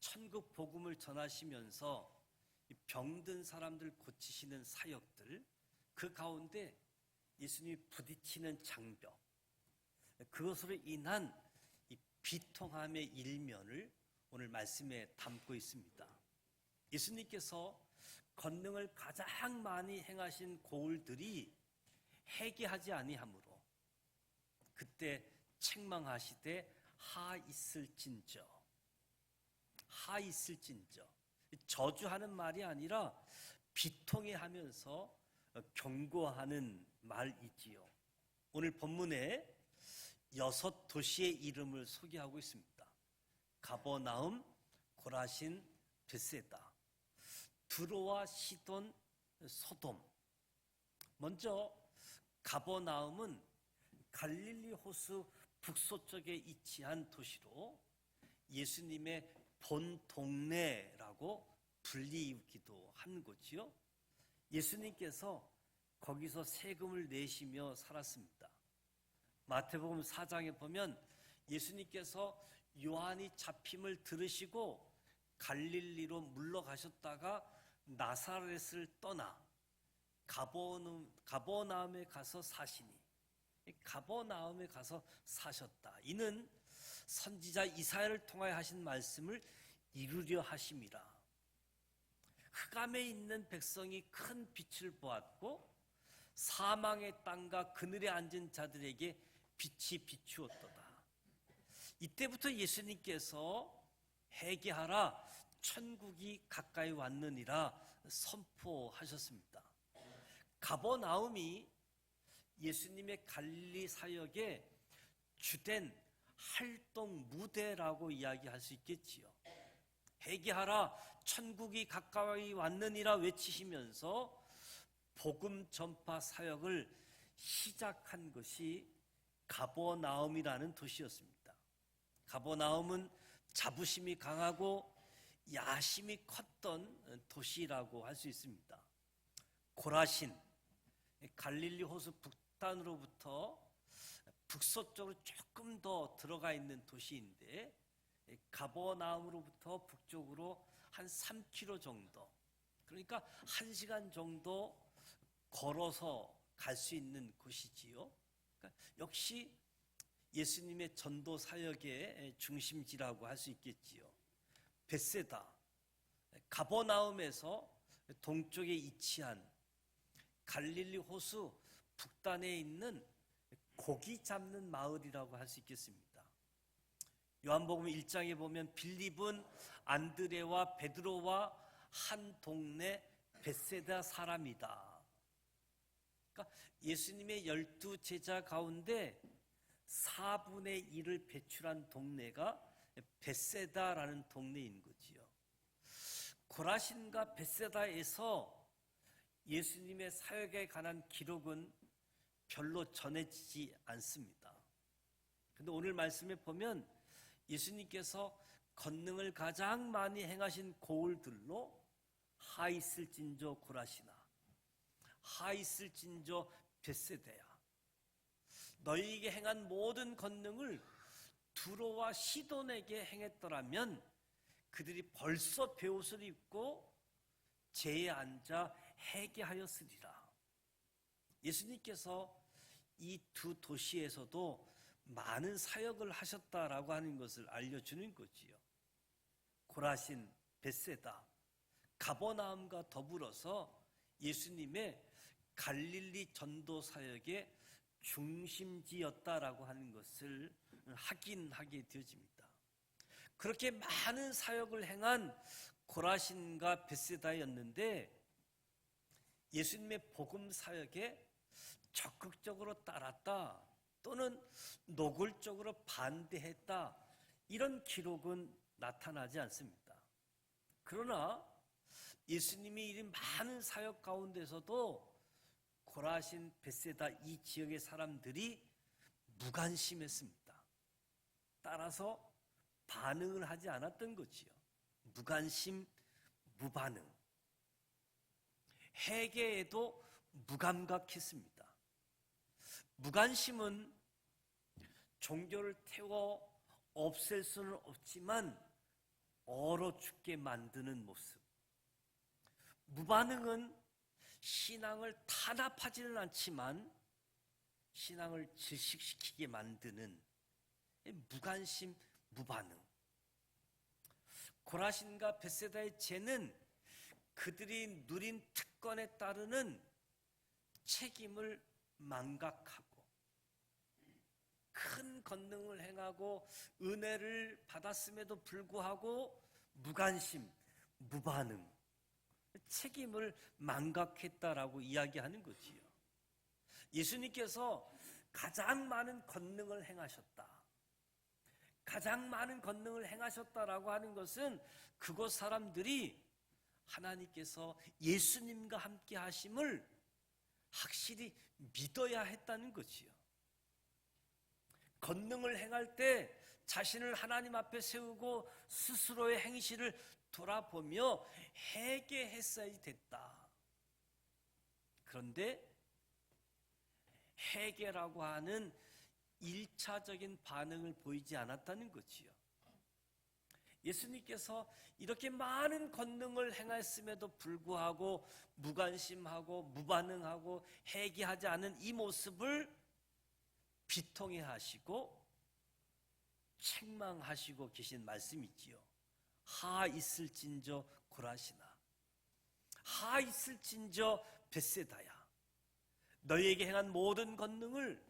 천국 복음을 전하시면서 병든 사람들 고치시는 사역들, 그 가운데 예수님이 부딪히는 장벽, 그것으로 인한 이 비통함의 일면을 오늘 말씀에 담고 있습니다. 예수님께서 권능을 가장 많이 행하신 고을들이 회개하지 아니하므로 그때 책망하시되 하 있을진저, 저주하는 말이 아니라 비통해 하면서 경고하는 말이지요. 오늘 본문에 6도시의 이름을 소개하고 있습니다. 가버나움, 고라신, 벳세다, 두로와 시돈, 소돔. 먼저 가버나움은 갈릴리 호수 북서쪽에 위치한 도시로 예수님의 본 동네라고 불리기도 한 곳이요. 예수님께서 거기서 세금을 내시며 살았습니다. 마태복음 4장에 보면 예수님께서 요한이 잡힘을 들으시고 갈릴리로 물러가셨다가 나사렛을 떠나 가버나움에 가서 사시니, 가버나움에 가서 사셨다. 이는 선지자 이사야를 통하여 하신 말씀을 이루려 하심이라. 흑암에 있는 백성이 큰 빛을 보았고 사망의 땅과 그늘에 앉은 자들에게 빛이 비추었도다. 이때부터 예수님께서 회개하라, 천국이 가까이 왔느니라 선포하셨습니다. 가버나움이 예수님의 갈릴리 사역의 주된 활동 무대라고 이야기할 수 있겠지요. 회개하라, 천국이 가까이 왔느니라 외치시면서 복음 전파 사역을 시작한 것이 가버나움이라는 도시였습니다. 가버나움은 자부심이 강하고 야심이 컸던 도시라고 할 수 있습니다. 고라신, 갈릴리 호수 북단으로부터 북서쪽으로 조금 더 들어가 있는 도시인데, 가버나움으로부터 북쪽으로 한 3km 정도, 그러니까 1시간 정도 걸어서 갈 수 있는 곳이지요. 그러니까 역시 예수님의 전도 사역의 중심지라고 할 수 있겠지요. 벳세다, 가버나움에서 동쪽에 위치한 갈릴리 호수 북단에 있는 고기 잡는 마을이라고 할 수 있겠습니다. 요한복음 1장에 보면 빌립은 안드레와 베드로와 한 동네 벳세다 사람이다. 그러니까 예수님의 12제자 가운데 4분의 1을 배출한 동네가 벳세다라는 동네인 거지요. 고라신과 벳세다에서 예수님의 사역에 관한 기록은 별로 전해지지 않습니다. 그런데 오늘 말씀에 보면 예수님께서 권능을 가장 많이 행하신 고을들로 하 있을진저 고라시나, 하 있을진저 벳세다야, 너희에게 행한 모든 권능을 두로와 시돈에게 행했더라면 그들이 벌써 베옷을 입고 제에 앉아 회개하였으리라. 예수님께서 이 두 도시에서도 많은 사역을 하셨다라고 하는 것을 알려주는 거지요. 고라신, 벳세다, 가버나움과 더불어서 예수님의 갈릴리 전도 사역의 중심지였다라고 하는 것을 확인하게 되어집니다. 그렇게 많은 사역을 행한 고라신과 벳세다였는데 예수님의 복음 사역에 적극적으로 따랐다 또는 노골적으로 반대했다 이런 기록은 나타나지 않습니다. 그러나 예수님이 이런 많은 사역 가운데서도 고라신, 벳세다 이 지역의 사람들이 무관심했습니다. 따라서 반응을 하지 않았던 거지요. 무관심, 무반응. 회개에도 무감각했습니다. 무관심은 종교를 태워 없앨 수는 없지만 얼어 죽게 만드는 모습. 무반응은 신앙을 탄압하지는 않지만 신앙을 질식시키게 만드는 무관심, 무반응. 고라신과 벳세다의 죄는 그들이 누린 특권에 따르는 책임을 망각하고 큰 권능을 행하고 은혜를 받았음에도 불구하고 무관심, 무반응, 책임을 망각했다라고 이야기하는 거지요. 예수님께서 가장 많은 권능을 행하셨다. 가장 많은 권능을 행하셨다라고 하는 것은 그곳 사람들이 하나님께서 예수님과 함께 하심을 확실히 믿어야 했다는 거지요. 권능을 행할 때 자신을 하나님 앞에 세우고 스스로의 행실을 돌아보며 회개했어야 됐다. 그런데 회개라고 하는 1차적인 반응을 보이지 않았다는 거지요. 예수님께서 이렇게 많은 권능을 행했음에도 불구하고 무관심하고 무반응하고 회개하지 않은 이 모습을 비통해 하시고 책망하시고 계신 말씀이 있지요. 하 있을진저 고라시나, 하 있을진저 벳세다야, 너희에게 행한 모든 권능을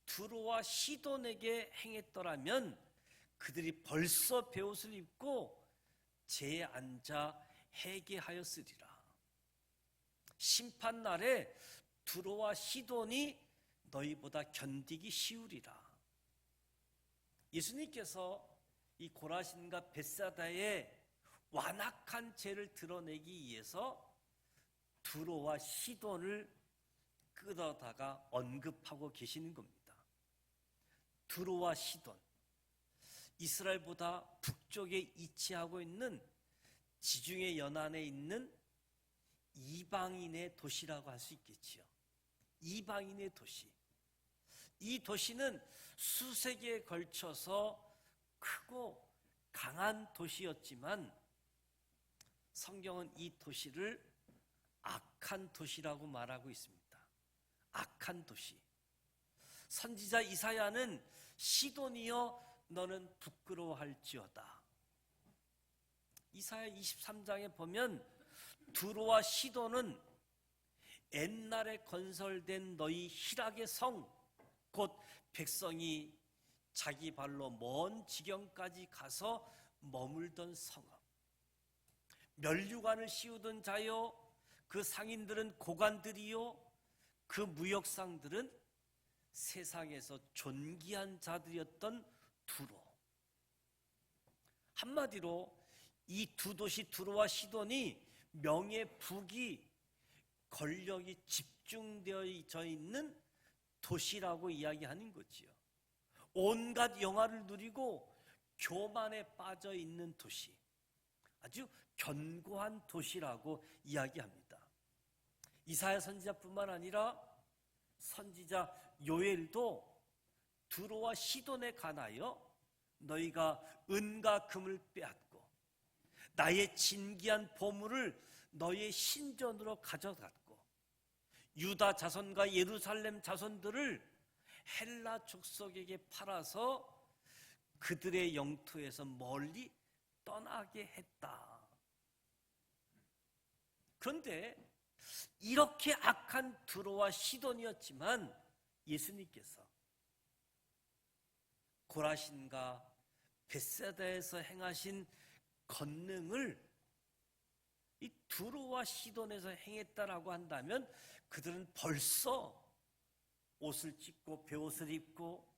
두로와 시돈에게 행했더라면 그들이 벌써 베옷을 입고 제에 앉아 회개하였으리라. 심판날에 두로와 시돈이 너희보다 견디기 쉬우리라. 예수님께서 이 고라신과 벳사다의 완악한 죄를 드러내기 위해서 두로와 시돈을 끌어다가 언급하고 계시는 겁니다. 두로와 시돈, 이스라엘보다 북쪽에 위치하고 있는 지중해 연안에 있는 이방인의 도시라고 할 수 있겠지요. 이방인의 도시. 이 도시는 수세기에 걸쳐서 크고 강한 도시였지만 성경은 이 도시를 악한 도시라고 말하고 있습니다. 악한 도시. 선지자 이사야는 시돈이여 너는 부끄러워할지어다. 이사야 23장에 보면 두로와 시돈은 옛날에 건설된 너희 희락의 성, 곧 백성이 자기 발로 먼 지경까지 가서 머물던 성읍. 면류관을 씌우던 자요, 그 상인들은 고관들이요, 그 무역상들은 세상에서 존귀한 자들이었던 두로. 한마디로 이 두 도시 두로와 시돈이 명예, 부귀, 권력이 집중되어 있는 도시라고 이야기하는 거지요. 온갖 영화를 누리고 교만에 빠져 있는 도시, 아주 견고한 도시라고 이야기합니다. 이사야 선지자뿐만 아니라 선지자 요엘도 두로와 시돈에 관하여 너희가 은과 금을 빼앗고 나의 진귀한 보물을 너희의 신전으로 가져갔고 유다 자손과 예루살렘 자손들을 헬라 족속에게 팔아서 그들의 영토에서 멀리 떠나게 했다. 그런데 이렇게 악한 두로와 시돈이었지만 예수님께서 고라신과 벳세다에서 행하신 권능을 이 두로와 시돈에서 행했다라고 한다면 그들은 벌써 옷을 찢고 베옷을 입고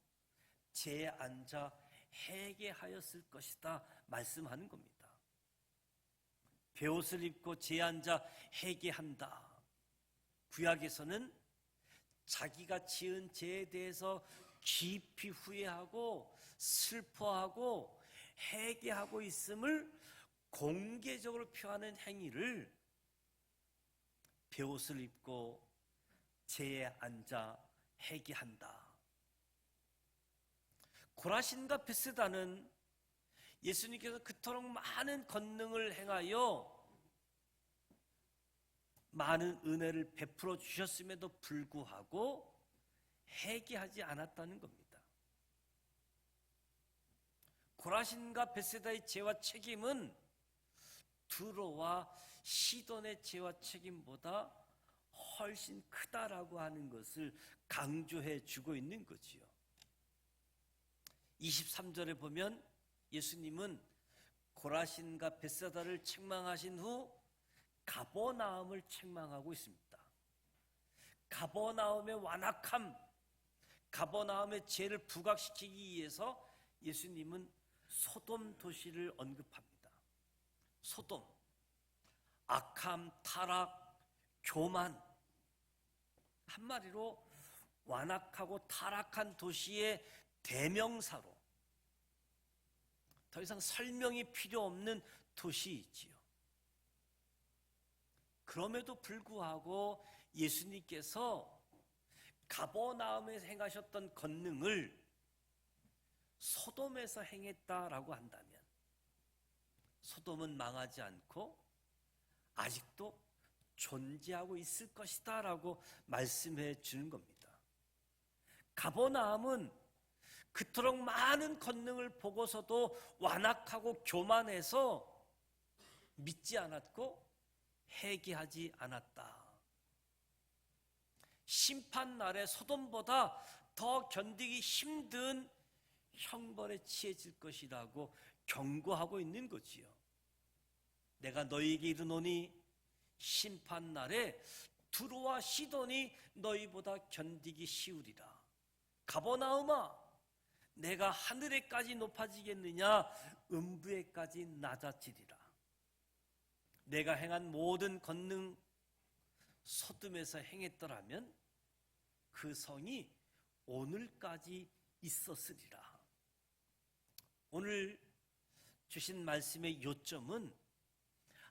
재에 앉아 회개하였을 것이다 말씀하는 겁니다. 베옷을 입고 재에 앉아 회개한다. 구약에서는 자기가 지은 죄에 대해서 깊이 후회하고 슬퍼하고 회개하고 있음을 공개적으로 표하는 행위를 베옷을 입고 재에 앉아 회개한다. 고라신과 벳세다는 예수님께서 그토록 많은 권능을 행하여 많은 은혜를 베풀어 주셨음에도 불구하고 회개하지 않았다는 겁니다. 고라신과 벳세다의 죄와 책임은 두로와 시돈의 죄와 책임보다 훨씬 크다라고 하는 것을 강조해 주고 있는 거지요. 23절에 보면 예수님은 고라신과 벳세다를 책망하신 후 가버나움을 책망하고 있습니다. 가버나움의 완악함, 가버나움의 죄를 부각시키기 위해서 예수님은 소돔 도시를 언급합니다. 소돔, 악함, 타락, 교만, 한마디로 완악하고 타락한 도시의 대명사로 더 이상 설명이 필요 없는 도시이지요. 그럼에도 불구하고 예수님께서 가버나움에서 행하셨던 권능을 소돔에서 행했다라고 한다면 소돔은 망하지 않고 아직도 존재하고 있을 것이다 라고 말씀해 주는 겁니다. 가버나움은 그토록 많은 권능을 보고서도 완악하고 교만해서 믿지 않았고 회개하지 않았다. 심판날에 소돔보다 더 견디기 힘든 형벌에 취해질 것이라고 경고하고 있는 거지요. 내가 너희에게 이르노니 심판날에 두로와 시돈이 너희보다 견디기 쉬우리라. 가버나움아, 내가 하늘에까지 높아지겠느냐? 음부에까지 낮아지리라. 내가 행한 모든 권능 소돔에서 행했더라면 그 성이 오늘까지 있었으리라. 오늘 주신 말씀의 요점은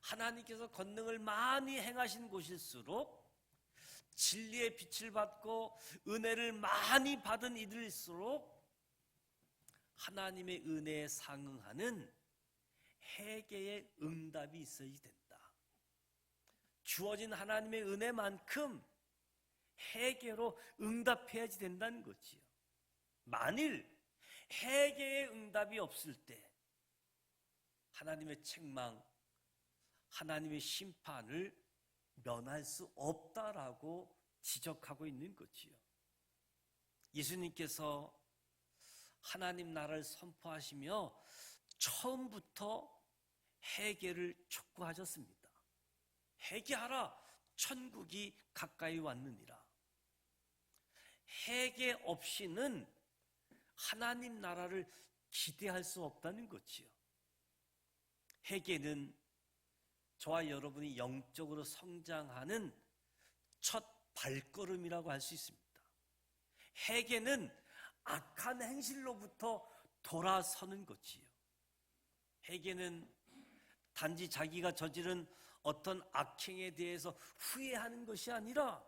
하나님께서 권능을 많이 행하신 곳일수록 진리의 빛을 받고 은혜를 많이 받은 이들일수록 하나님의 은혜에 상응하는 회개의 응답이 있어야 된다. 주어진 하나님의 은혜만큼 회개로 응답해야지 된다는 거지요. 만일 회개의 응답이 없을 때 하나님의 책망, 하나님의 심판을 면할 수 없다라고 지적하고 있는 거지요. 예수님께서 하나님 나라를 선포하시며 처음부터 회개를 촉구하셨습니다. 회개하라, 천국이 가까이 왔느니라. 회개 없이는 하나님 나라를 기대할 수 없다는 거지요. 회개는 저와 여러분이 영적으로 성장하는 첫 발걸음이라고 할 수 있습니다. 회개는 악한 행실로부터 돌아서는 것이요. 회개는 단지 자기가 저지른 어떤 악행에 대해서 후회하는 것이 아니라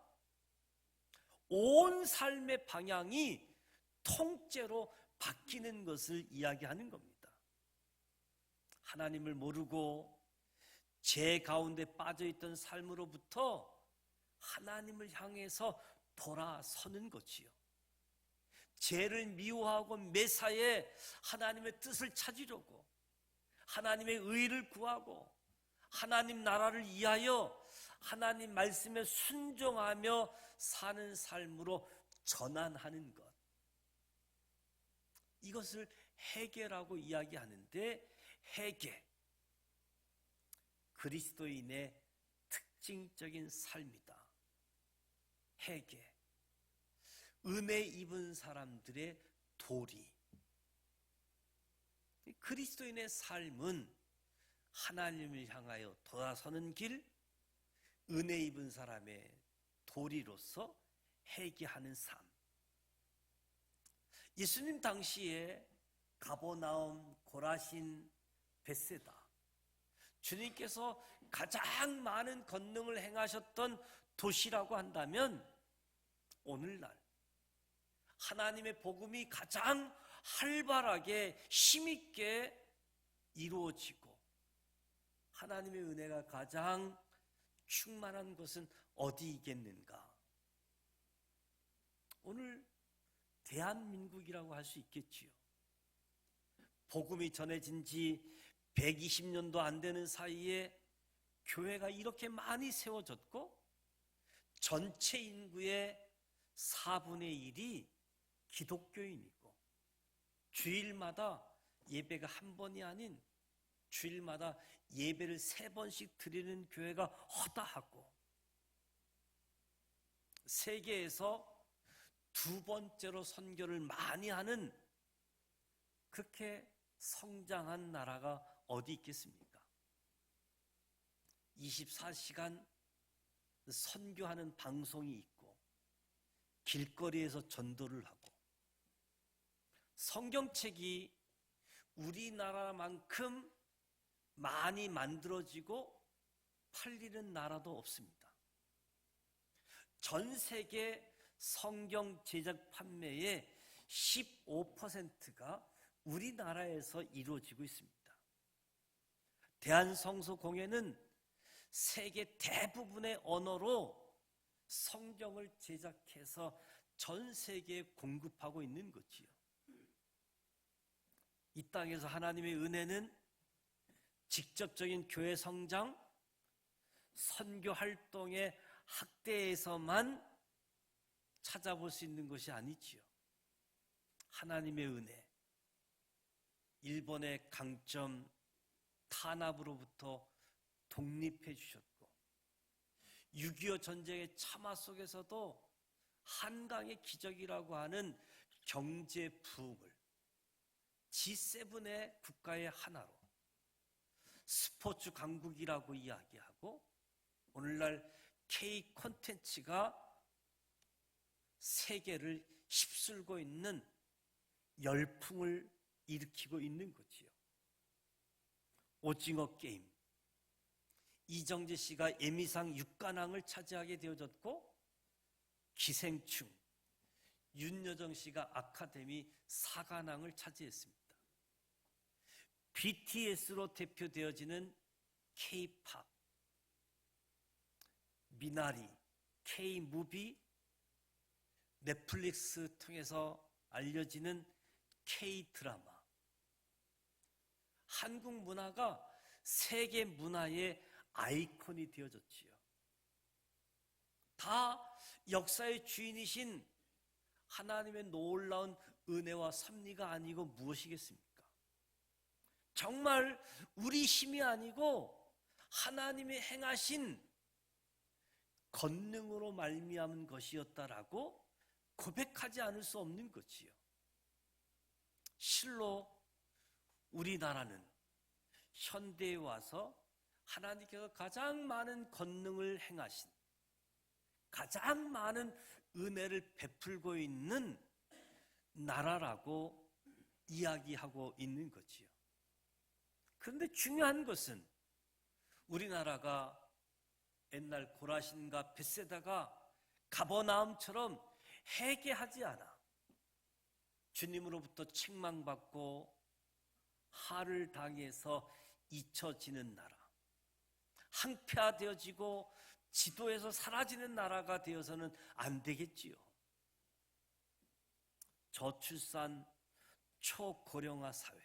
온 삶의 방향이 통째로 바뀌는 것을 이야기하는 겁니다. 하나님을 모르고 죄 가운데 빠져있던 삶으로부터 하나님을 향해서 돌아서는 것이요. 죄를 미워하고 매사에 하나님의 뜻을 찾으려고 하나님의 의를 구하고 하나님 나라를 위하여 하나님 말씀에 순종하며 사는 삶으로 전환하는 것, 이것을 회개라고 이야기하는데, 회개, 그리스도인의 특징적인 삶이다. 회개, 은혜 입은 사람들의 도리. 그리스도인의 삶은 하나님을 향하여 돌아서는 길, 은혜 입은 사람의 도리로서 회개하는 삶. 예수님 당시에 가버나움, 고라신, 벳세다, 주님께서 가장 많은 권능을 행하셨던 도시라고 한다면, 오늘날 하나님의 복음이 가장 활발하게 힘있게 이루어지고 하나님의 은혜가 가장 충만한 곳은 어디이겠는가? 오늘 대한민국이라고 할 수 있겠지요. 복음이 전해진 지 120년도 안 되는 사이에 교회가 이렇게 많이 세워졌고, 전체 인구의 4분의 1이 기독교인이고, 주일마다 예배가 한 번이 아닌 주일마다 예배를 3번씩 드리는 교회가 허다하고, 세계에서 2번째로 선교를 많이 하는, 그렇게 성장한 나라가 어디 있겠습니까? 24시간 선교하는 방송이 있고, 길거리에서 전도를 하고, 성경책이 우리나라만큼 많이 만들어지고 팔리는 나라도 없습니다. 전 세계 성경 제작 판매의 15%가 우리나라에서 이루어지고 있습니다. 대한성서공회는 세계 대부분의 언어로 성경을 제작해서 전 세계에 공급하고 있는 거지요. 이 땅에서 하나님의 은혜는 직접적인 교회 성장, 선교 활동의 학대에서만 찾아볼 수 있는 것이 아니지요. 하나님의 은혜, 일본의 강점 탄압으로부터 독립해 주셨고, 6.25 전쟁의 참화 속에서도 한강의 기적이라고 하는 경제 부흥을 G7의 국가의 하나로, 스포츠 강국이라고 이야기하고, 오늘날 K 콘텐츠가 세계를 휩쓸고 있는 열풍을 일으키고 있는 거지요. 오징어 게임, 이정재 씨가 에미상 6관왕을 차지하게 되어졌고, 기생충, 윤여정 씨가 아카데미 4관왕을 차지했습니다. BTS로 대표되어지는 K-팝, 미나리, K-무비, 넷플릭스 통해서 알려지는 K-드라마, 한국 문화가 세계 문화의 아이콘이 되어졌지요. 다 역사의 주인이신 하나님의 놀라운 은혜와 섭리가 아니고 무엇이겠습니까? 정말 우리 힘이 아니고 하나님의 행하신 권능으로 말미암은 것이었다라고 고백하지 않을 수 없는 것이요. 실로 우리나라는 현대에 와서 하나님께서 가장 많은 권능을 행하신, 가장 많은 은혜를 베풀고 있는 나라라고 이야기하고 있는 거지요. 그런데 중요한 것은 우리나라가 옛날 고라신과 벳세다가 가버나움처럼 회개하지 않아 주님으로부터 책망받고 화를 당해서 잊혀지는 나라, 항폐화되어지고 지도에서 사라지는 나라가 되어서는 안 되겠지요. 저출산, 초고령화 사회,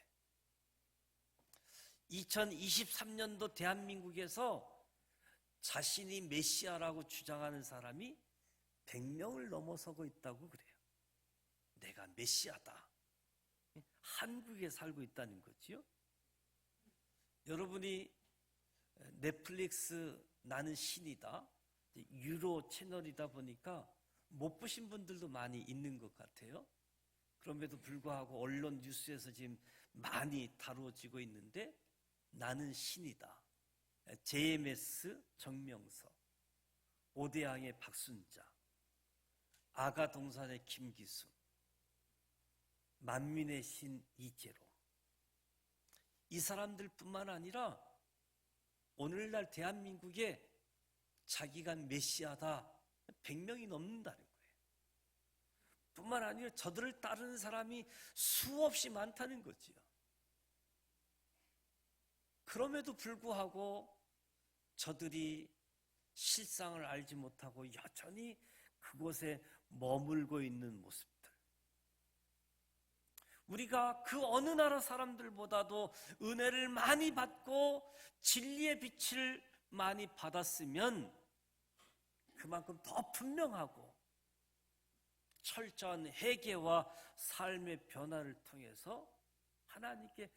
2023년도 대한민국에서 자신이 메시아라고 주장하는 사람이 100명을 넘어서고 있다고 그래요. 내가 메시아다. 한국에 살고 있다는 거지요. 여러분이 넷플릭스 나는 신이다, 유로 채널이다 보니까 못 보신 분들도 많이 있는 것 같아요. 그럼에도 불구하고 언론 뉴스에서 지금 많이 다루어지고 있는데, 나는 신이다, JMS 정명서, 오대양의 박순자, 아가동산의 김기순, 만민의 신 이재로, 이 사람들뿐만 아니라 오늘날 대한민국에 자기가 메시아다 100명이 넘는다는 거예요. 뿐만 아니라 저들을 따르는 사람이 수없이 많다는 거지요. 그럼에도 불구하고 저들이 실상을 알지 못하고 여전히 그곳에 머물고 있는 모습들, 우리가 그 어느 나라 사람들보다도 은혜를 많이 받고 진리의 빛을 많이 받았으면 그만큼 더 분명하고 철저한 회개와 삶의 변화를 통해서 하나님께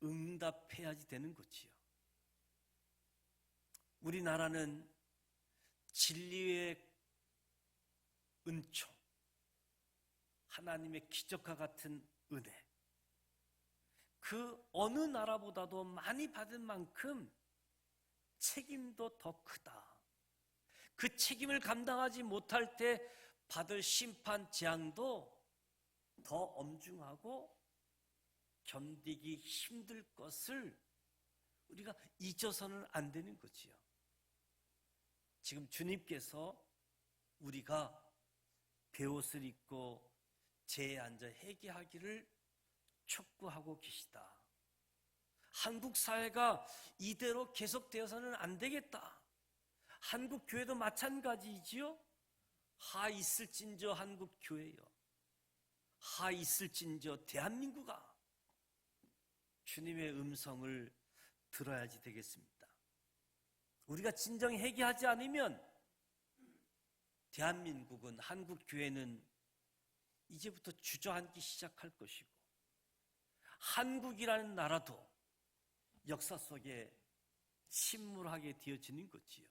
응답해야지 되는 거지요. 우리나라는 진리의 은총, 하나님의 기적과 같은 은혜, 그 어느 나라보다도 많이 받은 만큼 책임도 더 크다. 그 책임을 감당하지 못할 때 받을 심판 재앙도 더 엄중하고 견디기 힘들 것을 우리가 잊어서는 안 되는 거지요. 지금 주님께서 우리가 베옷을 입고 제에 앉아 회개하기를 촉구하고 계시다. 한국 사회가 이대로 계속되어서는 안 되겠다. 한국 교회도 마찬가지이지요. 하 있을진저 한국 교회여, 하 있을진저 대한민국아, 주님의 음성을 들어야지 되겠습니다. 우리가 진정 회개하지 않으면 대한민국은, 한국 교회는 이제부터 주저앉기 시작할 것이고, 한국이라는 나라도 역사 속에 침몰하게 되어지는 거지요.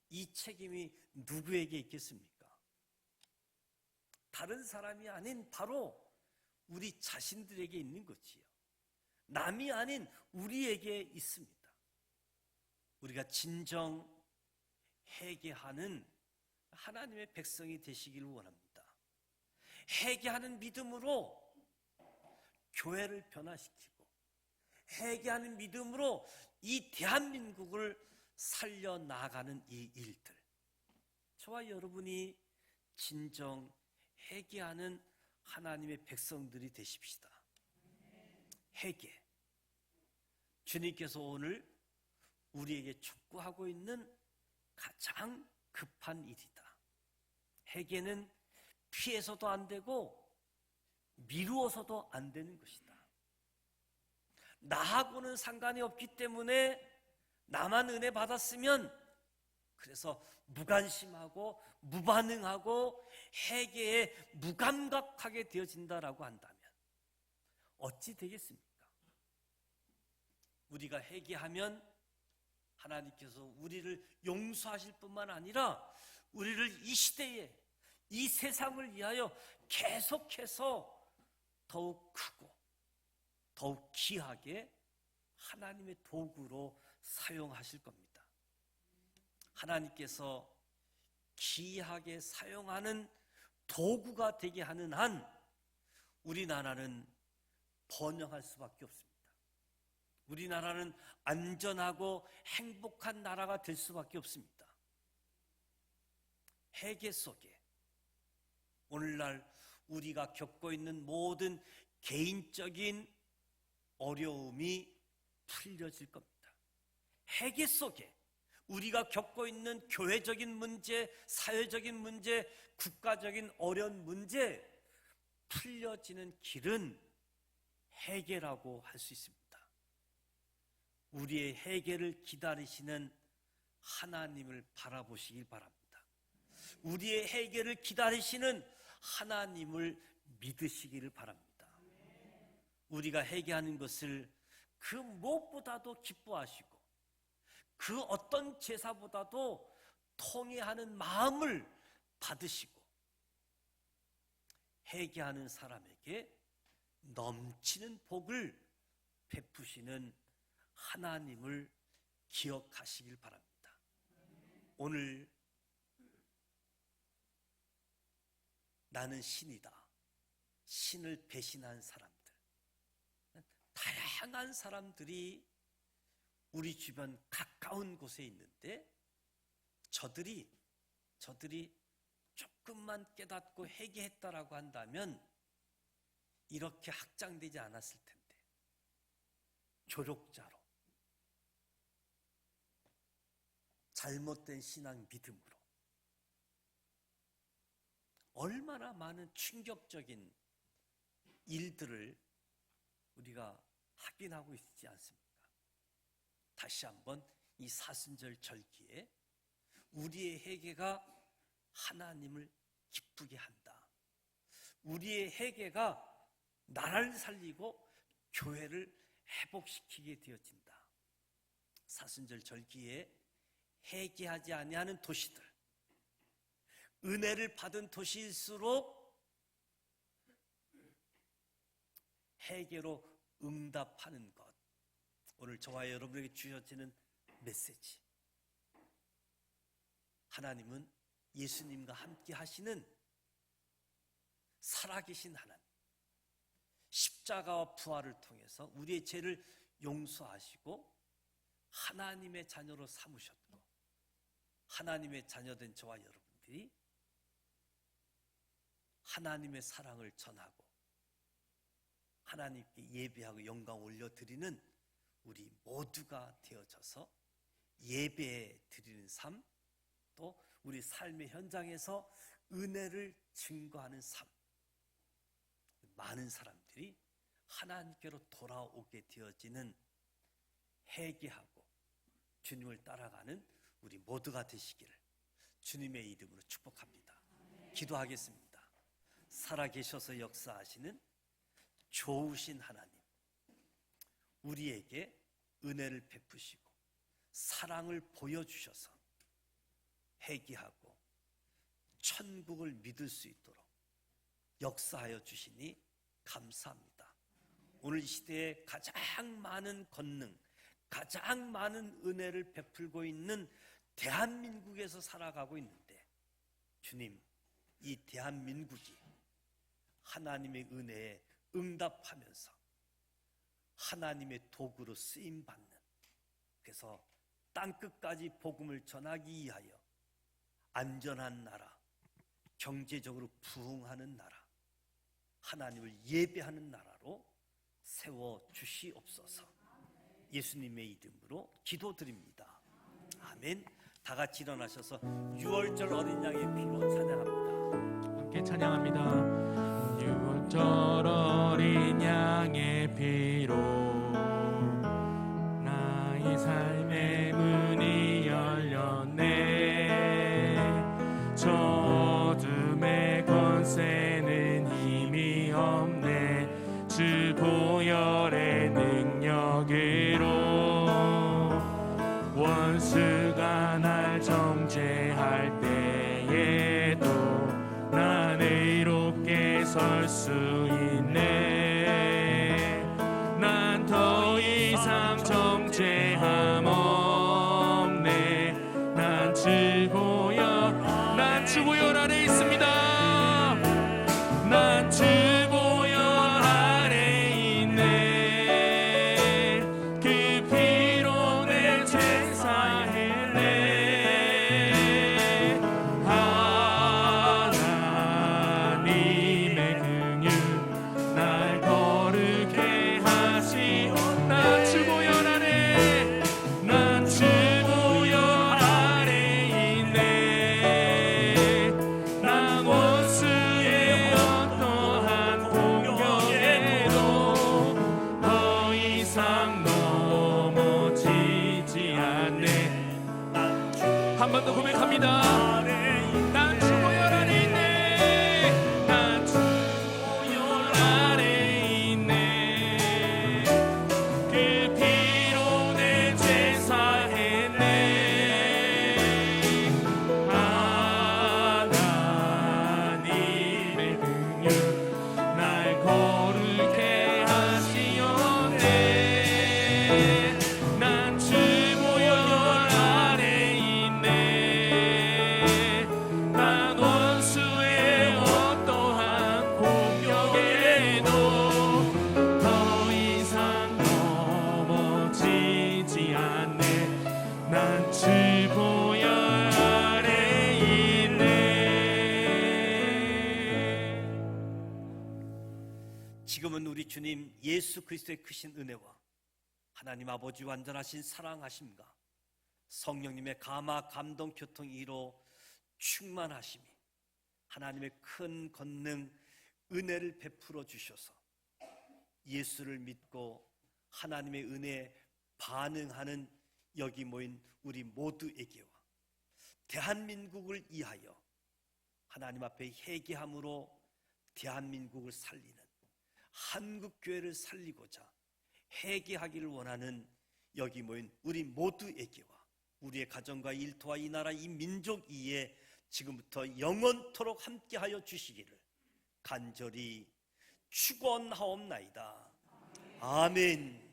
이 책임이 누구에게 있겠습니까? 다른 사람이 아닌 바로 우리 자신들에게 있는 거지요. 남이 아닌 우리에게 있습니다. 우리가 진정 회개하는 하나님의 백성이 되시기를 원합니다. 회개하는 믿음으로 교회를 변화시키고, 회개하는 믿음으로 이 대한민국을 살려나가는 이 일들, 저와 여러분이 진정 회개하는 하나님의 백성들이 되십시다. 회개, 주님께서 오늘 우리에게 촉구하고 있는 가장 급한 일이다. 회개는 피해서도 안 되고 미루어서도 안 되는 것이다. 나하고는 상관이 없기 때문에 나만 은혜 받았으면, 그래서 무관심하고 무반응하고 회개에 무감각하게 되어진다라고 한다면 어찌 되겠습니까? 우리가 회개하면 하나님께서 우리를 용서하실 뿐만 아니라 우리를 이 시대에, 이 세상을 위하여 계속해서 더욱 크고 더욱 귀하게 하나님의 도구로 사용하실 겁니다. 하나님께서 귀하게 사용하는 도구가 되게 하는 한 우리나라는 번영할 수밖에 없습니다. 우리나라는 안전하고 행복한 나라가 될 수밖에 없습니다. 회개 속에 오늘날 우리가 겪고 있는 모든 개인적인 어려움이 풀려질 겁니다. 회개 속에 우리가 겪고 있는 교회적인 문제, 사회적인 문제, 국가적인 어려운 문제, 풀려지는 길은 회개라고 할 수 있습니다. 우리의 회개를 기다리시는 하나님을 바라보시길 바랍니다. 우리의 해결을 기다리시는 하나님을 믿으시기를 바랍니다. 우리가 회개하는 것을 그 무엇보다도 기뻐하시고 그 어떤 제사보다도 통회하는 마음을 받으시고 회개하는 사람에게 넘치는 복을 베푸시는 하나님을 기억하시길 바랍니다. 오늘 나는 신이다. 신을 배신한 사람들, 다양한 사람들이 우리 주변 가까운 곳에 있는데 저들이 조금만 깨닫고 회개했다라고 한다면 이렇게 확장되지 않았을 텐데, 조력자로 잘못된 신앙 믿음으로 얼마나 많은 충격적인 일들을 우리가 확인하고 있지 않습니까? 다시 한번 이 사순절 절기에 우리의 회개가 하나님을 기쁘게 한다. 우리의 회개가 나라를 살리고 교회를 회복시키게 되어진다. 사순절 절기에 회개하지 아니하는 도시들, 은혜를 받은 도시일수록 회개로 응답하는 것, 오늘 저와 여러분에게 주어지는 메시지. 하나님은 예수님과 함께 하시는 살아계신 하나님, 십자가와 부활을 통해서 우리의 죄를 용서하시고 하나님의 자녀로 삼으셨고, 하나님의 자녀된 저와 여러분들이 하나님의 사랑을 전하고 하나님께 예배하고 영광 올려드리는 우리 모두가 되어져서 예배 드리는 삶, 또 우리 삶의 현장에서 은혜를 증거하는 삶, 많은 사람들이 하나님께로 돌아오게 되어지는 회개하고 주님을 따라가는 우리 모두가 되시기를 주님의 이름으로 축복합니다. 기도하겠습니다. 살아계셔서 역사하시는 좋으신 하나님, 우리에게 은혜를 베푸시고 사랑을 보여주셔서 회개하고 천국을 믿을 수 있도록 역사하여 주시니 감사합니다. 오늘 이 시대에 가장 많은 권능, 가장 많은 은혜를 베풀고 있는 대한민국에서 살아가고 있는데, 주님, 이 대한민국이 하나님의 은혜에 응답하면서 하나님의 도구로 쓰임받는, 그래서 땅끝까지 복음을 전하기 위하여 안전한 나라, 경제적으로 부흥하는 나라, 하나님을 예배하는 나라로 세워주시옵소서. 예수님의 이름으로 기도드립니다. 아멘. 다 같이 일어나셔서 6월절 어린 양의 피로 찬양합니다. 함께 찬양합니다. 6월절 어린 양의 피로 나의 삶의 문이 열렸네. 저 어둠의 권세는 힘이 없네. 주 보혈의 능력으로 원수가 날 정죄할 때에도 난 의롭게 설 수 있네. 난 더 이상 정죄함 없네. 난 주 보혈 안에 있습니다. 난 주 보혈 안에 있네. 그 피로 내 죄 사했네. 하나님의 긍휼 나 지금은 우리 주님 예수 그리스도의 크신 은혜와 하나님 아버지 완전하신 사랑하심과 성령님의 감화 감동 교통 이로 충만하심이 하나님의 큰 권능 은혜를 베풀어 주셔서 예수를 믿고 하나님의 은혜에 반응하는 여기 모인 우리 모두에게와 대한민국을 위하여 하나님 앞에 회개함으로 대한민국을 살리는 한국교회를 살리고자 회개하기를 원하는 여기 모인 우리 모두에게와 우리의 가정과 일터와 이 나라 이 민족 위에 지금부터 영원토록 함께하여 주시기를 간절히 축원하옵나이다. 아멘.